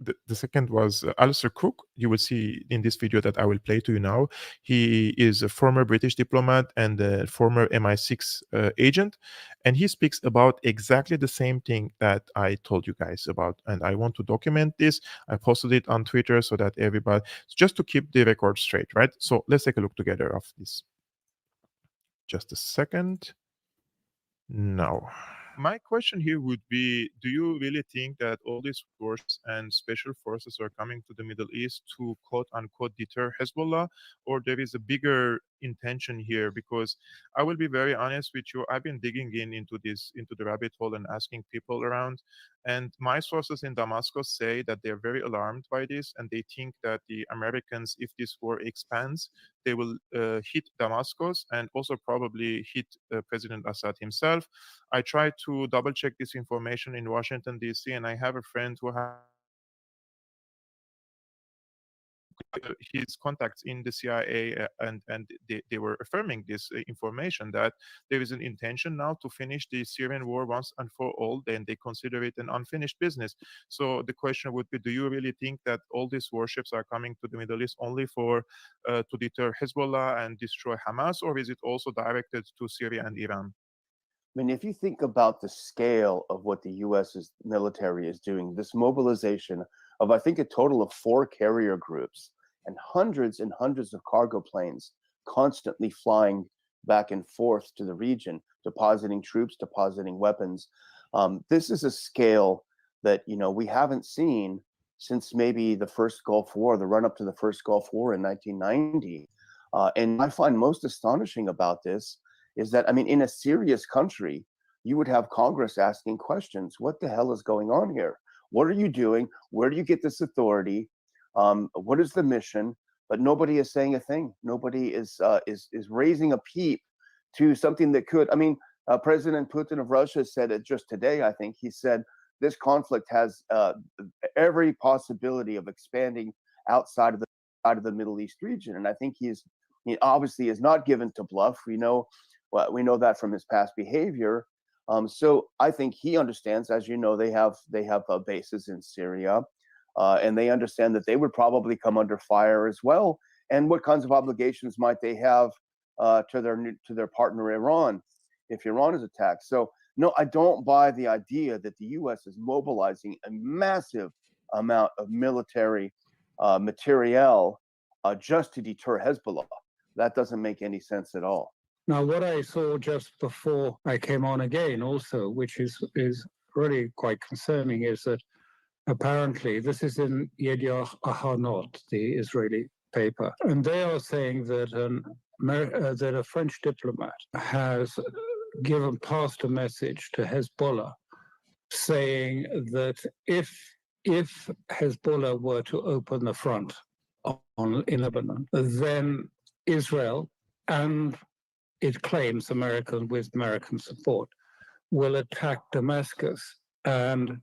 the second was Alistair Cook. You will see in this video that I will play to you now. He is a former British diplomat and a former MI6 agent, and he speaks about exactly the same thing that I told you guys about. And I want to document this. I posted it on Twitter so that everybody, just to keep the record straight, right? So let's take a look together of this. Just a second. Now, my question here would be, do you really think that all these forces and special forces are coming to the Middle East to quote unquote deter Hezbollah, or there is a bigger intention here? Because I will be very honest with you, I've been digging into the rabbit hole and asking people around, and my sources in Damascus say that they're very alarmed by this, and they think that the Americans, if this war expands, they will hit Damascus and also probably hit President Assad himself. I tried to double check this information in Washington, D.C., and I have a friend who has his contacts in the CIA, and they were affirming this information, that there is an intention now to finish the Syrian war once and for all. Then they consider it an unfinished business. So the question would be, do you really think that all these warships are coming to the Middle East only for to deter Hezbollah and destroy Hamas, or is it also directed to Syria and Iran?
I mean, if you think about the scale of what the U.S.'s military is doing, this mobilization of, I think, a total of 4 carrier groups and hundreds of cargo planes constantly flying back and forth to the region, depositing troops, depositing weapons. This is a scale that, we haven't seen since maybe the first Gulf War, the run up to the first Gulf War in 1990. And I find most astonishing about this is that, I mean, in a serious country, you would have Congress asking questions. What the hell is going on here? What are you doing? Where do you get this authority? What is the mission? But nobody is saying a thing. Nobody is raising a peep to something that could. I mean, President Putin of Russia said it just today. I think he said this conflict has every possibility of expanding outside of the Middle East region, and I think he obviously is not given to bluff. We know that from his past behavior. So I think he understands, as you know, they have bases in Syria, and they understand that they would probably come under fire as well. And what kinds of obligations might they have to their partner Iran if Iran is attacked? So no, I don't buy the idea that the U.S. is mobilizing a massive amount of military materiel just to deter Hezbollah. That doesn't make any sense at all.
Now, what I saw just before I came on again also, which is really quite concerning, is that apparently this is in Yediot Ahronot, the Israeli paper, and they are saying that that a French diplomat has passed a message to Hezbollah saying that if Hezbollah were to open the front in Lebanon, then Israel, and it claims with American support, will attack Damascus and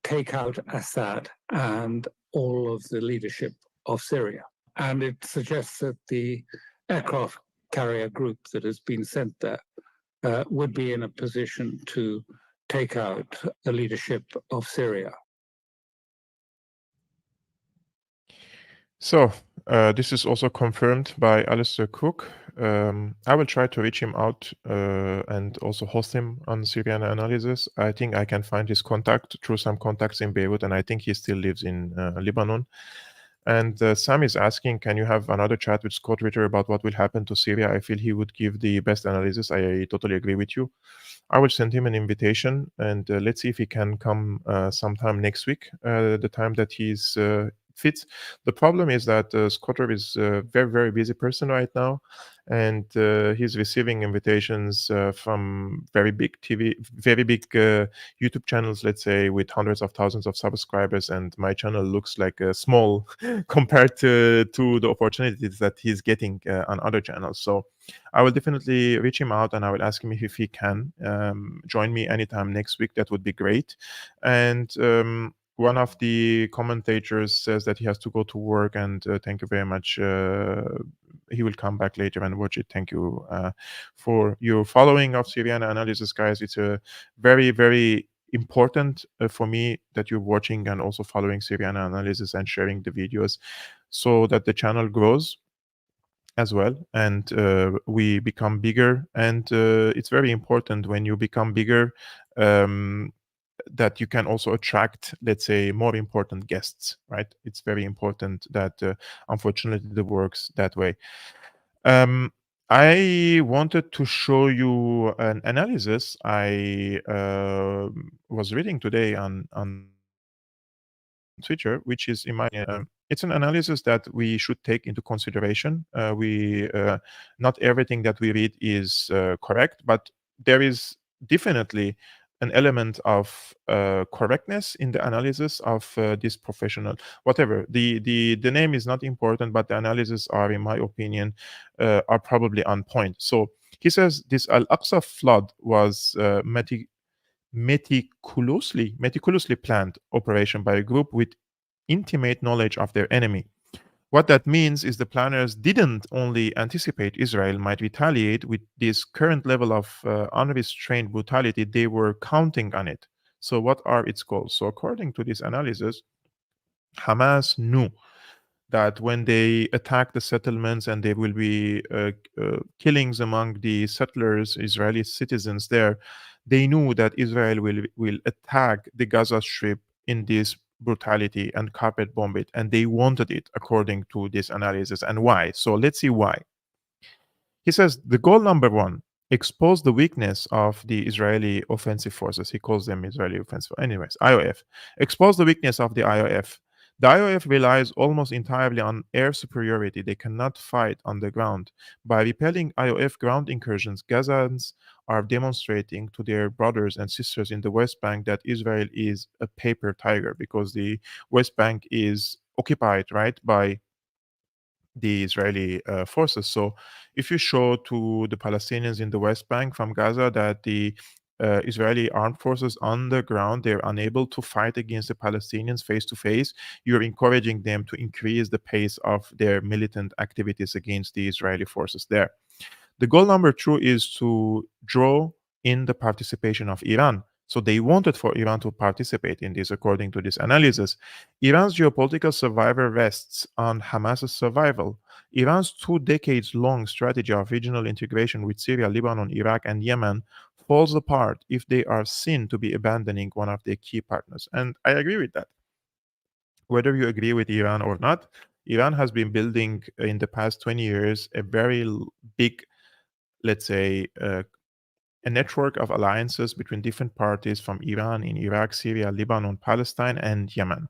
take out Assad and all of the leadership of Syria. And it suggests that the aircraft carrier group that has been sent there would be in a position to take out the leadership of Syria.
So this is also confirmed by Alistair Cook. I will try to reach him out and also host him on Syriana Analysis. I think I can find his contact through some contacts in Beirut, and I think he still lives in Lebanon. And Sam is asking, can you have another chat with Scott Ritter about what will happen to Syria? I feel he would give the best analysis. I totally agree with you. I will send him an invitation, and let's see if he can come sometime next week, the time that he's fits. The problem is that Scott Ritter is a very, very busy person right now, and he's receiving invitations from very big YouTube channels, let's say, with hundreds of thousands of subscribers, and my channel looks like small compared to the opportunities that he's getting on other channels. So I will definitely reach him out, and I will ask him if he can join me anytime next week. That would be great. And one of the commentators says that he has to go to work, and thank you very much. He will come back later and watch it. Thank you for your following of Syriana Analysis, guys. It's a very, very important for me that you're watching and also following Syriana Analysis and sharing the videos so that the channel grows as well, and we become bigger. And it's very important when you become bigger that you can also attract, let's say, more important guests, right? It's very important that unfortunately it works that way. I wanted to show you an analysis I was reading today on Twitter, which is in my it's an analysis that we should take into consideration. Not everything that we read is correct, but there is definitely an element of correctness in the analysis of this professional. Whatever the name is not important, but the analysis are, in my opinion, are probably on point. So he says this Al-Aqsa flood was meticulously planned operation by a group with intimate knowledge of their enemy. What that means is the planners didn't only anticipate Israel might retaliate with this current level of unrestrained brutality, they were counting on it. So what are its goals? So according to this analysis, Hamas knew that when they attack the settlements and there will be killings among the settlers, Israeli citizens there, they knew that Israel will attack the Gaza Strip in this brutality and carpet bomb it, and they wanted it according to this analysis. And why? So let's see why. He says the goal number one, expose the weakness of the Israeli offensive forces. He calls them Israeli offensive. Anyways, IOF. Expose the weakness of the IOF. The IOF relies almost entirely on air superiority. They cannot fight on the ground. By repelling IOF ground incursions, Gazans are demonstrating to their brothers and sisters in the West Bank that Israel is a paper tiger, because the West Bank is occupied, right, by the Israeli forces. So if you show to the Palestinians in the West Bank from Gaza that the Israeli armed forces on the ground, they're unable to fight against the Palestinians face to face, you're encouraging them to increase the pace of their militant activities against the Israeli forces there. The goal number two is to draw in the participation of Iran. So they wanted for Iran to participate in this, according to this analysis. Iran's geopolitical survival rests on Hamas's survival. Iran's 2 decades-long strategy of regional integration with Syria, Lebanon, Iraq, and Yemen falls apart if they are seen to be abandoning one of their key partners. And I agree with that. Whether you agree with Iran or not, Iran has been building in the past 20 years a very big, let's say, a network of alliances between different parties from Iran in Iraq, Syria, Lebanon, Palestine, and Yemen.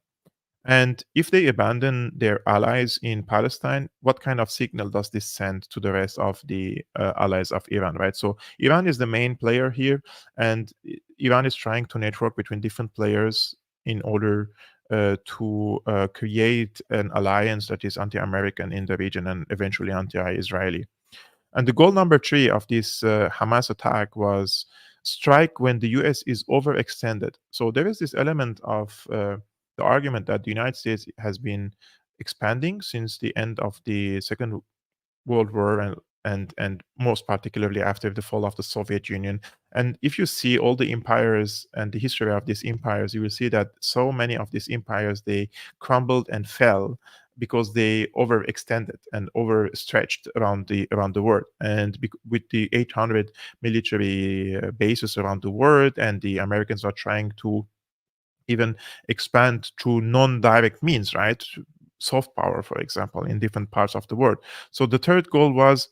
And if they abandon their allies in Palestine, what kind of signal does this send to the rest of the allies of Iran, right? So Iran is the main player here, and Iran is trying to network between different players in order to create an alliance that is anti-American in the region and eventually anti-Israeli. And the goal number 3 of this Hamas attack was strike when the US is overextended. So there is this element of the argument that the United States has been expanding since the end of the Second World War and most particularly after the fall of the Soviet Union. And if you see all the empires and the history of these empires, you will see that so many of these empires, they crumbled and fell because they overextended and overstretched around the world. And with the 800 military bases around the world, and the Americans are trying to even expand through non-direct means, right? Soft power, for example, in different parts of the world. So the third goal was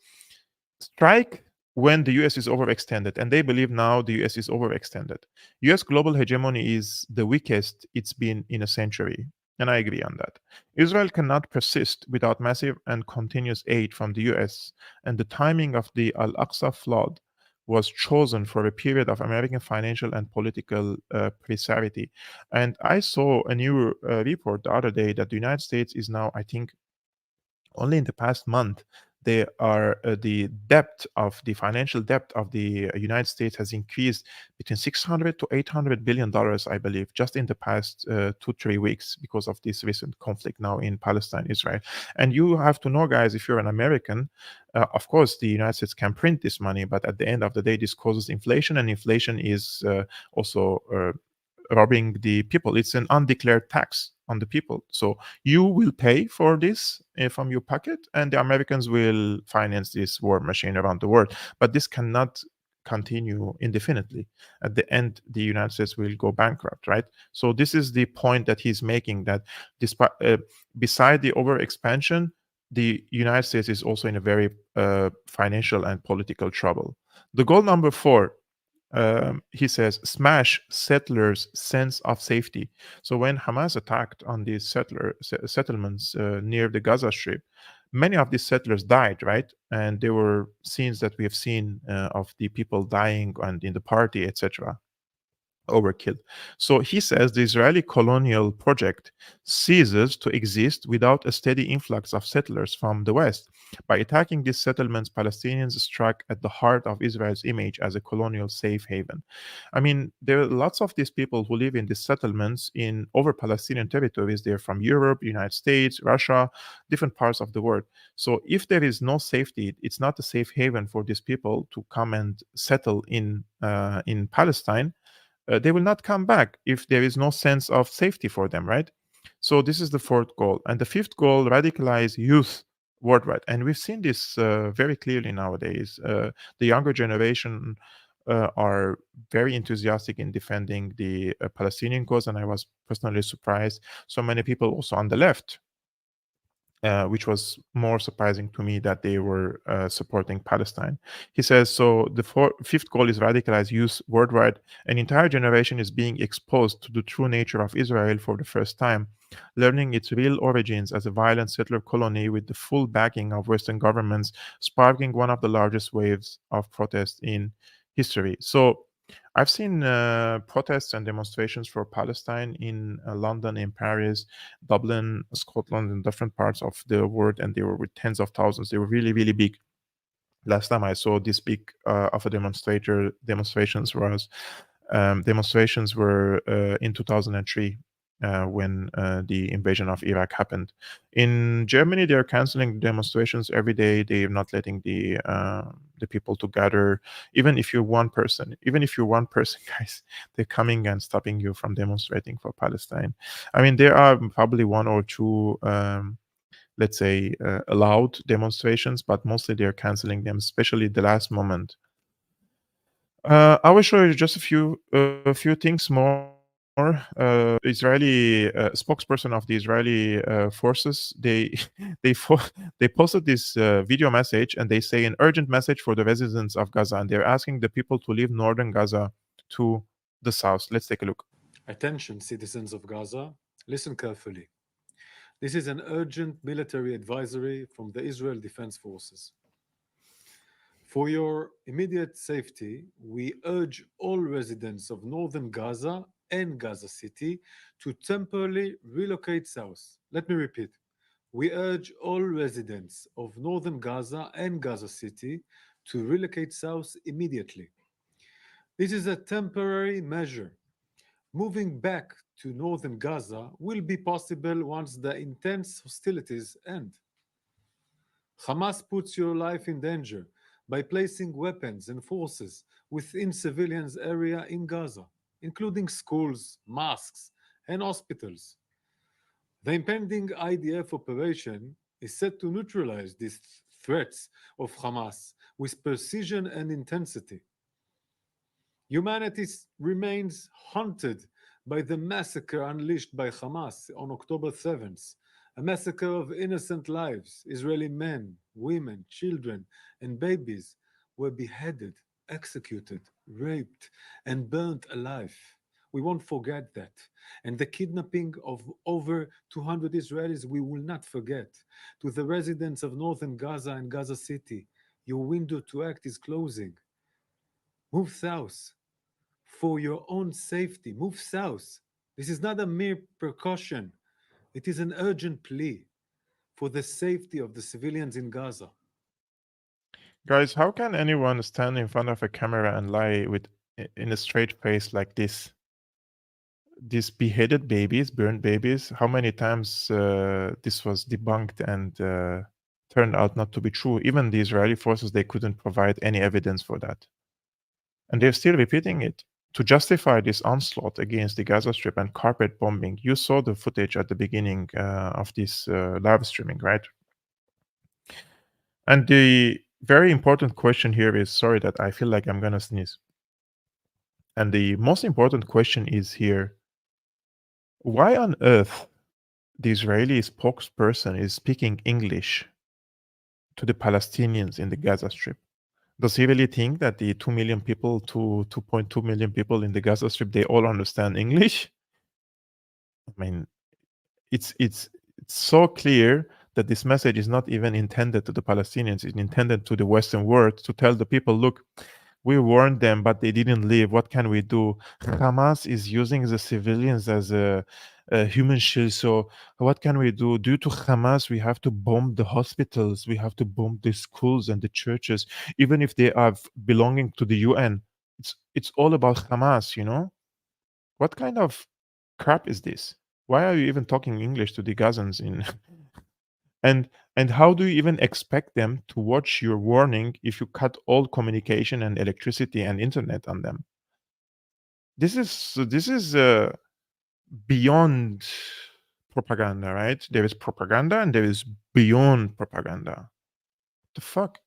strike when the US is overextended, and they believe now the US is overextended. US global hegemony is the weakest it's been in a century, and I agree on that. Israel cannot persist without massive and continuous aid from the US, and the timing of the Al-Aqsa flood was chosen for a period of American financial and political prosperity. And I saw a new report the other day that the United States is now, I think, only in the past month, they are the depth of the financial debt of the United States has increased between 600 to 800 billion dollars, I believe, just in the past 2-3 weeks because of this recent conflict now in Palestine, Israel. And you have to know, guys, if you're an American, of course, the United States can print this money, but at the end of the day, this causes inflation, and inflation is also robbing the people. It's an undeclared tax on the people. So you will pay for this from your pocket, and the Americans will finance this war machine around the world. But this cannot continue indefinitely. At the end, the United States will go bankrupt, right? So this is the point that he's making, that despite beside the overexpansion, the United States is also in a very financial and political trouble. The goal number 4, he says, smash settlers' sense of safety. So when Hamas attacked on these settlements near the Gaza Strip, many of these settlers died, right? And there were scenes that we have seen of the people dying and in the party, etc. Overkill. So he says the Israeli colonial project ceases to exist without a steady influx of settlers from the West. By attacking these settlements, Palestinians struck at the heart of Israel's image as a colonial safe haven. I mean, there are lots of these people who live in these settlements in over Palestinian territories. They're from Europe, United States, Russia, different parts of the world. So if there is no safety, it's not a safe haven for these people to come and settle in Palestine. They will not come back if there is no sense of safety for them, right? So this is the 4th goal. And the 5th goal, radicalize youth worldwide. And we've seen this very clearly nowadays. The younger generation are very enthusiastic in defending the Palestinian cause, and I was personally surprised. So many people also on the left, which was more surprising to me, that they were supporting Palestine. He says, so the 5th goal is radicalize youth worldwide. An entire generation is being exposed to the true nature of Israel for the first time, learning its real origins as a violent settler colony with the full backing of Western governments, sparking one of the largest waves of protest in history. So I've seen protests and demonstrations for Palestine in London, in Paris, Dublin, Scotland, and different parts of the world, and they were with tens of thousands. They were really, really big. Last time I saw this big of a demonstrations were in 2003. When the invasion of Iraq happened. In Germany, they're canceling demonstrations every day. They're not letting the people to gather. Even if you're one person, guys, they're coming and stopping you from demonstrating for Palestine. I mean, there are probably 1 or 2, let's say, allowed demonstrations, but mostly they're canceling them, especially the last moment. I will show you just a few things more. Israeli spokesperson of the Israeli forces, they posted this video message, and they say an urgent message for the residents of Gaza, and they're asking the people to leave northern Gaza to the south. Let's take a look.
Attention, citizens of Gaza, listen carefully. This is an urgent military advisory from the Israel Defense Forces. For your immediate safety, we urge all residents of northern Gaza and Gaza City to temporarily relocate south. Let me repeat. We urge all residents of northern Gaza and Gaza City to relocate south immediately. This is a temporary measure. Moving back to northern Gaza will be possible once the intense hostilities end. Hamas puts your life in danger by placing weapons and forces within civilians' area in Gaza, including schools, mosques, and hospitals. The impending IDF operation is set to neutralize these threats of Hamas with precision and intensity. Humanity remains haunted by the massacre unleashed by Hamas on October 7th, a massacre of innocent lives. Israeli men, women, children, and babies were beheaded, executed, raped, and burnt alive. We won't forget that. And the kidnapping of over 200 Israelis, we will not forget. To the residents of northern Gaza and Gaza City, your window to act is closing. Move south. For your own safety, move south. This is not a mere precaution. It is an urgent plea for the safety of the civilians in Gaza.
Guys, how can anyone stand in front of a camera and lie in a straight face like this? These beheaded babies, burned babies, how many times this was debunked and turned out not to be true? Even the Israeli forces, they couldn't provide any evidence for that. And they're still repeating it. to justify this onslaught against the Gaza Strip and carpet bombing. You saw the footage at the beginning of this live streaming, right? And the very important question here is, sorry that I feel like I'm gonna sneeze. And the most important question is here, why on earth the Israeli spokesperson is speaking English to the Palestinians in the Gaza Strip? Does he really think that the 2 million people to 2.2 million people in the Gaza Strip, they all understand English? I mean, it's so clear that this message is not even intended to the Palestinians. It's intended to the Western world to tell the people, look, we warned them, but they didn't leave. What can we do? Hamas is using the civilians as a human shield. So what can we do? Due to Hamas, we have to bomb the hospitals. We have to bomb the schools and the churches, even if they are belonging to the UN. It's all about Hamas, you know? What kind of crap is this? Why are you even talking English to the Gazans in and how do you even expect them to watch your warning if you cut all communication and electricity and internet on them? This is beyond propaganda, right? There is propaganda and there is beyond propaganda. The fuck?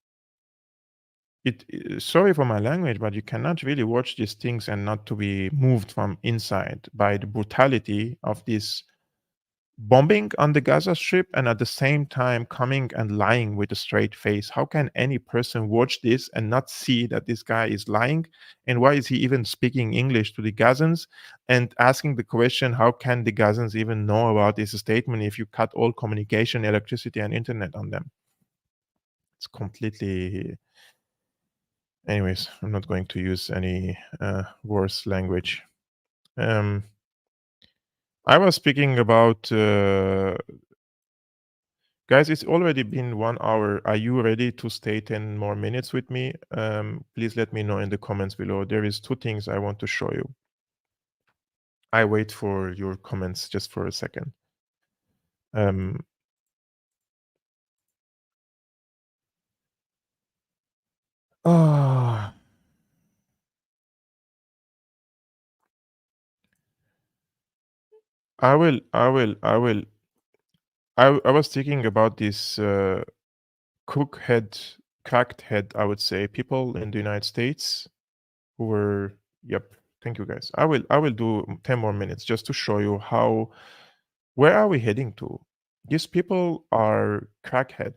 Sorry for my language, but you cannot really watch these things and not to be moved from inside by the brutality of this bombing on the Gaza Strip and at the same time coming and lying with a straight face. How can any person watch this and not see that this guy is lying? And why is he even speaking English to the Gazans and asking the question, how can the Gazans even know about this statement if you cut all communication, electricity, and internet on them? It's completely... Anyways, I'm not going to use any worse language. I was speaking about... guys, it's already been 1 hour. Are you ready to stay 10 more minutes with me? Please let me know in the comments below. There is 2 things I want to show you. I wait for your comments just for a second. I was thinking about this cracked head, I would say, people in the United States who were, yep, thank you guys. I will do 10 more minutes just to show you where are we heading to? These people are crackhead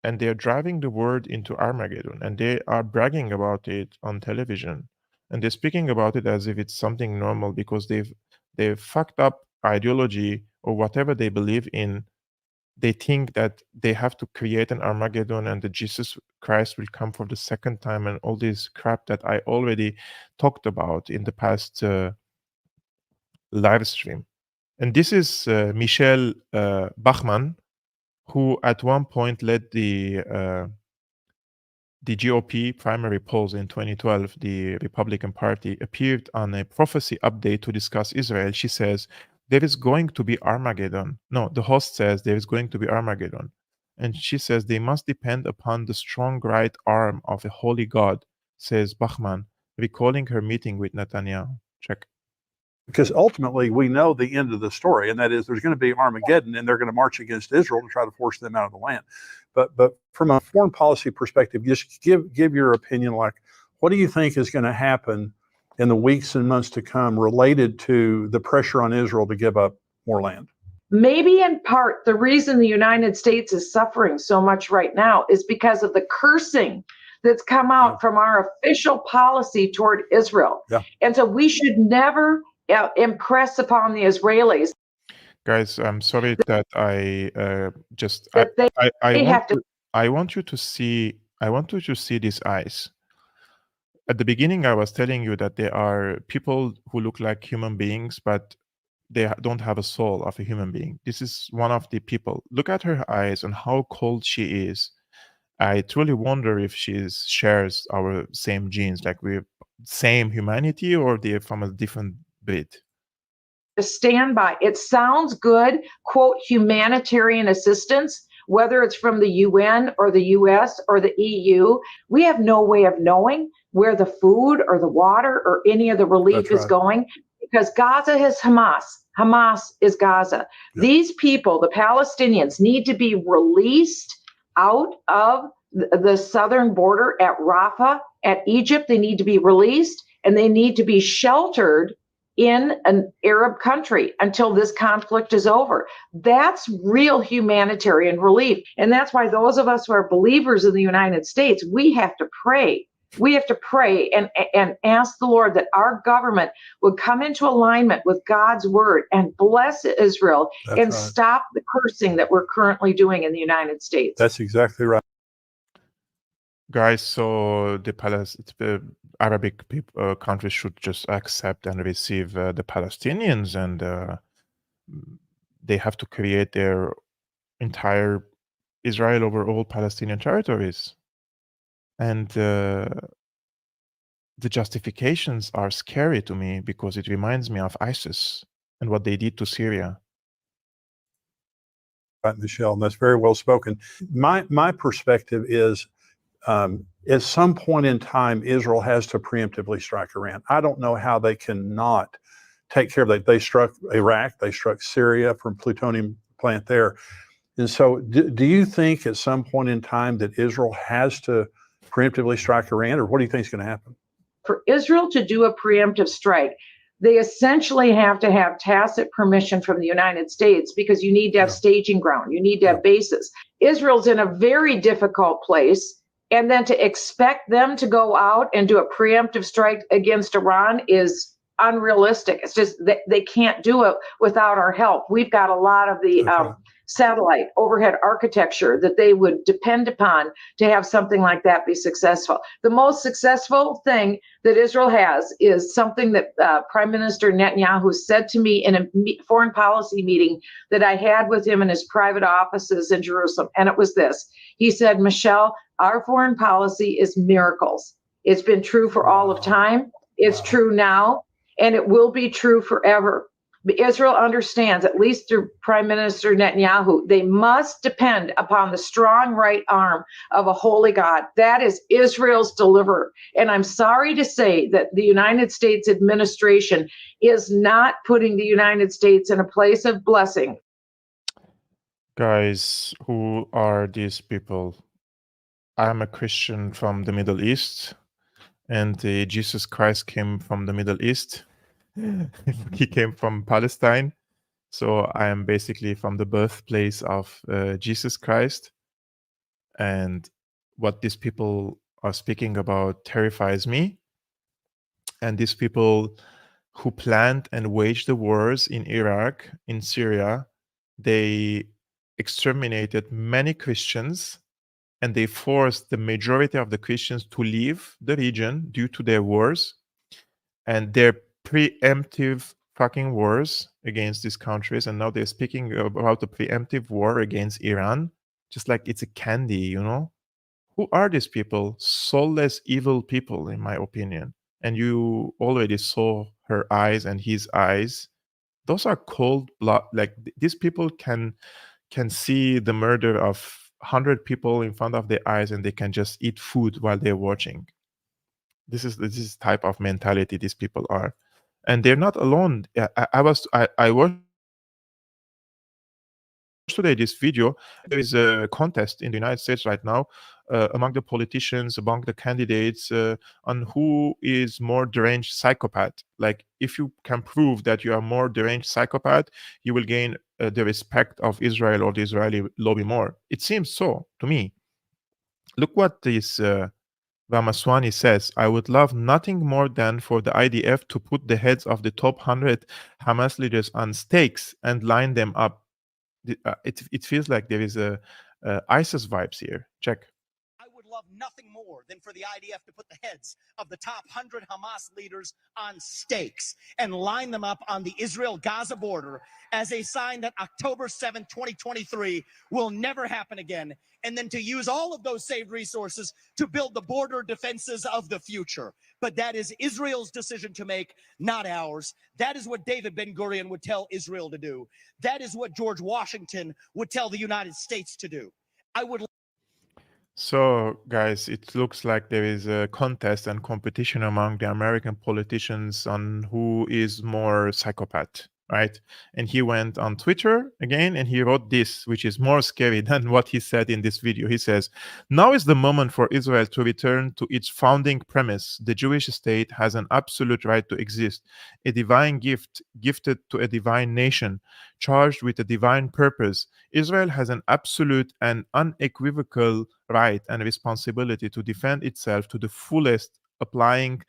and they're driving the world into Armageddon and they are bragging about it on television and they're speaking about it as if it's something normal because they've fucked up ideology or whatever they believe in. They think that they have to create an Armageddon and that Jesus Christ will come for the second time and all this crap that I already talked about in the past live stream. And this is Michel Bachmann, who at one point led the GOP primary polls in 2012, the Republican Party, appeared on a prophecy update to discuss Israel. She says, there is going to be Armageddon. No, the host says there is going to be Armageddon. And she says they must depend upon the strong right arm of a holy God, says Bachmann, recalling her meeting with Netanyahu. Check.
Because ultimately we know the end of the story, and that is there's going to be Armageddon and they're going to march against Israel to try to force them out of the land. But from a foreign policy perspective, just give your opinion, like what do you think is going to happen in the weeks and months to come related to the pressure on Israel to give up more land?
Maybe in part the reason the United States is suffering so much right now is because of the cursing that's come out from our official policy toward Israel. Yeah. And so we should never impress upon the Israelis.
Guys, I'm sorry that I want you to see these eyes. At the beginning, I was telling you that there are people who look like human beings, but they don't have a soul of a human being. This is one of the people. Look at her eyes and how cold she is. I truly wonder if she shares our same genes, like we're same humanity, or they're from a different breed.
To stand by. It sounds good, quote, humanitarian assistance, whether it's from the UN or the US or the EU. We have no way of knowing where the food or the water or any of the relief is going, because Gaza is Hamas. Hamas is Gaza.
Yeah.
These people, the Palestinians, need to be released out of the southern border at Rafah, at Egypt. They need to be released, and they need to be sheltered in an Arab country until this conflict is over. That's real humanitarian relief. And that's why those of us who are believers in the United States, we have to pray. We have to pray and ask the Lord that our government would come into alignment with God's word and bless Israel and stop the cursing that we're currently doing in the United States.
That's exactly right.
Guys, so the Arabic countries should just accept and receive the Palestinians, and they have to create their entire Israel over all Palestinian territories. And the justifications are scary to me because it reminds me of ISIS and what they did to Syria.
Right, Michelle, and that's very well spoken. My perspective is, at some point in time, Israel has to preemptively strike Iran. I don't know how they cannot take care of that. They struck Iraq, they struck Syria from plutonium plant there. And so do you think at some point in time that Israel has to preemptively strike Iran, or what do you think is going to happen?
For Israel to do a preemptive strike, they essentially have to have tacit permission from the United States, because you need to have staging ground. You need to have bases. Israel's in a very difficult place. And then to expect them to go out and do a preemptive strike against Iran is unrealistic. It's just they can't do it without our help. We've got a lot of the satellite overhead architecture that they would depend upon to have something like that be successful. The most successful thing that Israel has is something that Prime Minister Netanyahu said to me in a foreign policy meeting that I had with him in his private offices in Jerusalem. And it was this. He said, Michelle, our foreign policy is miracles. It's been true for all of time. It's true now, and it will be true forever. But Israel understands, at least through Prime Minister Netanyahu, they must depend upon the strong right arm of a holy God. That is Israel's deliverer. And I'm sorry to say that the United States administration is not putting the United States in a place of blessing.
Guys, who are these people? I'm a Christian from the Middle East, and Jesus Christ came from the Middle East. He came from Palestine. So I am basically from the birthplace of Jesus Christ. And what these people are speaking about terrifies me. And these people who planned and waged the wars in Iraq, in Syria, they exterminated many Christians, and they forced the majority of the Christians to leave the region due to their wars and their preemptive fucking wars against these countries. And now they're speaking about the preemptive war against Iran, just like it's a candy, you know? Who are these people? Soulless, evil people, in my opinion. And you already saw her eyes and his eyes. Those are cold blood. Like, these people can see the murder of 100 people in front of their eyes, and they can just eat food while they're watching. This is type of mentality these people are, and they're not alone. I watched today this video. There is a contest in the United States right now among the politicians, among the candidates, on who is more deranged psychopath. Like, if you can prove that you are more deranged psychopath, you will gain the respect of Israel or the Israeli lobby more. It seems so to me. Look what this Ramaswamy says. I would love nothing more than for the IDF to put the heads of the top 100 Hamas leaders on stakes and line them up. It feels like there is a ISIS vibes here. Check.
I would love nothing more than for the IDF to put the heads of the top 100 Hamas leaders on stakes and line them up on the Israel-Gaza border as a sign that October 7th, 2023 will never happen again, and then to use all of those saved resources to build the border defenses of the future. But that is Israel's decision to make, not ours. That is what David Ben-Gurion would tell Israel to do. That is what George Washington would tell the United States to do. I would.
So, guys, it looks like there is a contest and competition among the American politicians on who is more psychopath, right? And he went on Twitter again and he wrote this, which is more scary than what he said in this video. He says, "Now is the moment for Israel to return to its founding premise. The Jewish state has an absolute right to exist, a divine gift gifted to a divine nation, charged with a divine purpose. Israel has an absolute and unequivocal right and responsibility to defend itself to the fullest, applying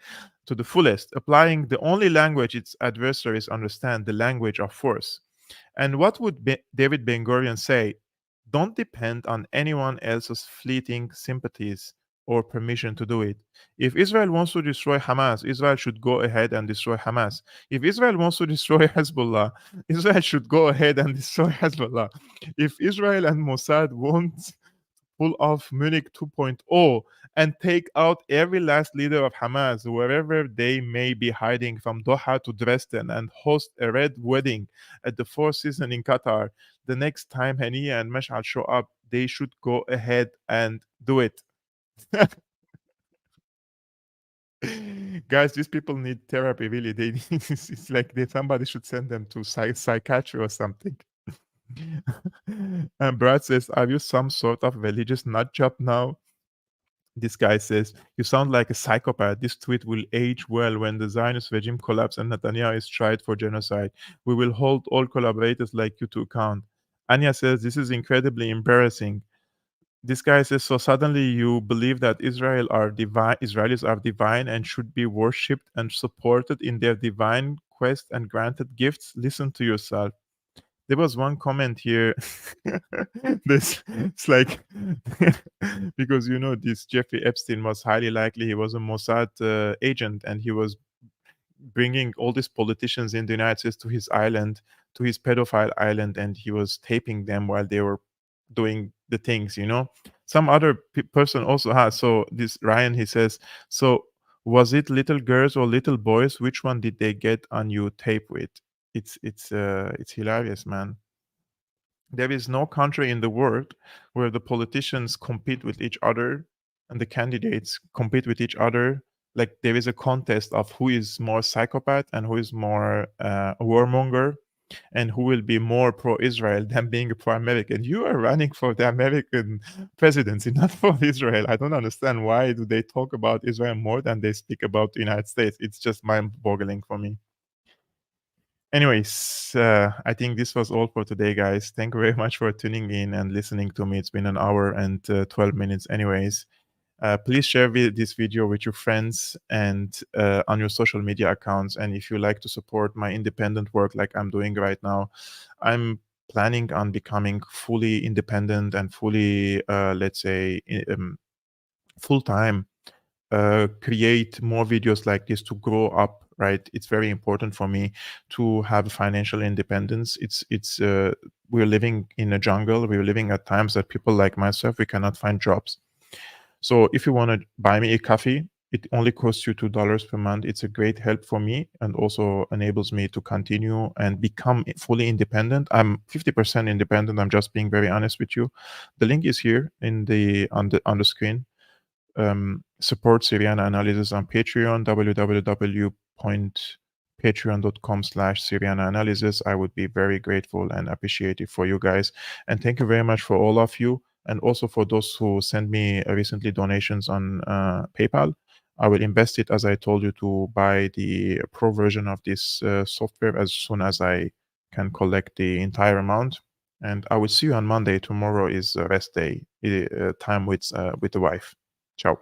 the only language its adversaries understand, the language of force." And what would David Ben-Gurion say? Don't depend on anyone else's fleeting sympathies or permission to do it. If Israel wants to destroy Hamas, Israel should go ahead and destroy Hamas. If Israel wants to destroy Hezbollah, Israel should go ahead and destroy Hezbollah. If Israel and Mossad want pull off Munich 2.0 and take out every last leader of Hamas, wherever they may be hiding, from Doha to Dresden, and host a red wedding at the Four Seasons in Qatar, the next time Haniya and Mash'al show up, they should go ahead and do it. Guys, these people need therapy, really. They it's like somebody should send them to psychiatry or something. And Brad says, "Are you some sort of religious nut job now?" This guy says, "You sound like a psychopath. This tweet will age well when the Zionist regime collapses and Netanyahu is tried for genocide. We will hold all collaborators like you to account." Anya says, "This is incredibly embarrassing." This guy says, "So suddenly you believe that Israelis are divine and should be worshipped and supported in their divine quest and granted gifts? Listen to yourself." There was one comment here. It's like, because this Jeffrey Epstein was highly likely he was a Mossad agent, and he was bringing all these politicians in the United States to his island, to his pedophile island, and he was taping them while they were doing the things. Some other person also has. So this Ryan, he says, "So was it little girls or little boys? Which one did they get on you tape with?" It's hilarious, man. There is no country in the world where the politicians compete with each other and the candidates compete with each other. Like, there is a contest of who is more psychopath and who is more warmonger, and who will be more pro-Israel than being a pro-American. You are running for the American presidency, not for Israel. I don't understand, why do they talk about Israel more than they speak about the United States? It's just mind-boggling for me. Anyways, I think this was all for today, guys. Thank you very much for tuning in and listening to me. It's been an hour and 12 minutes anyways. Please share this video with your friends and on your social media accounts. And if you like to support my independent work like I'm doing right now, I'm planning on becoming fully independent and fully, let's say, full-time, create more videos like this to grow up. Right, it's very important for me to have financial independence. We're living in a jungle. We're living at times that people like myself, we cannot find jobs. So if you want to buy me a coffee, it only costs you $2 per month. It's a great help for me and also enables me to continue and become fully independent. I'm 50% independent. I'm just being very honest with you. The link is here on the screen. Support Syriana Analysis on Patreon, www.patreon.com/Syriana Analysis. I would be very grateful and appreciative for you guys. And thank you very much for all of you. And also for those who sent me recently donations on PayPal. I will invest it, as I told you, to buy the pro version of this software as soon as I can collect the entire amount. And I will see you on Monday. Tomorrow is rest day, time with the wife. Ciao.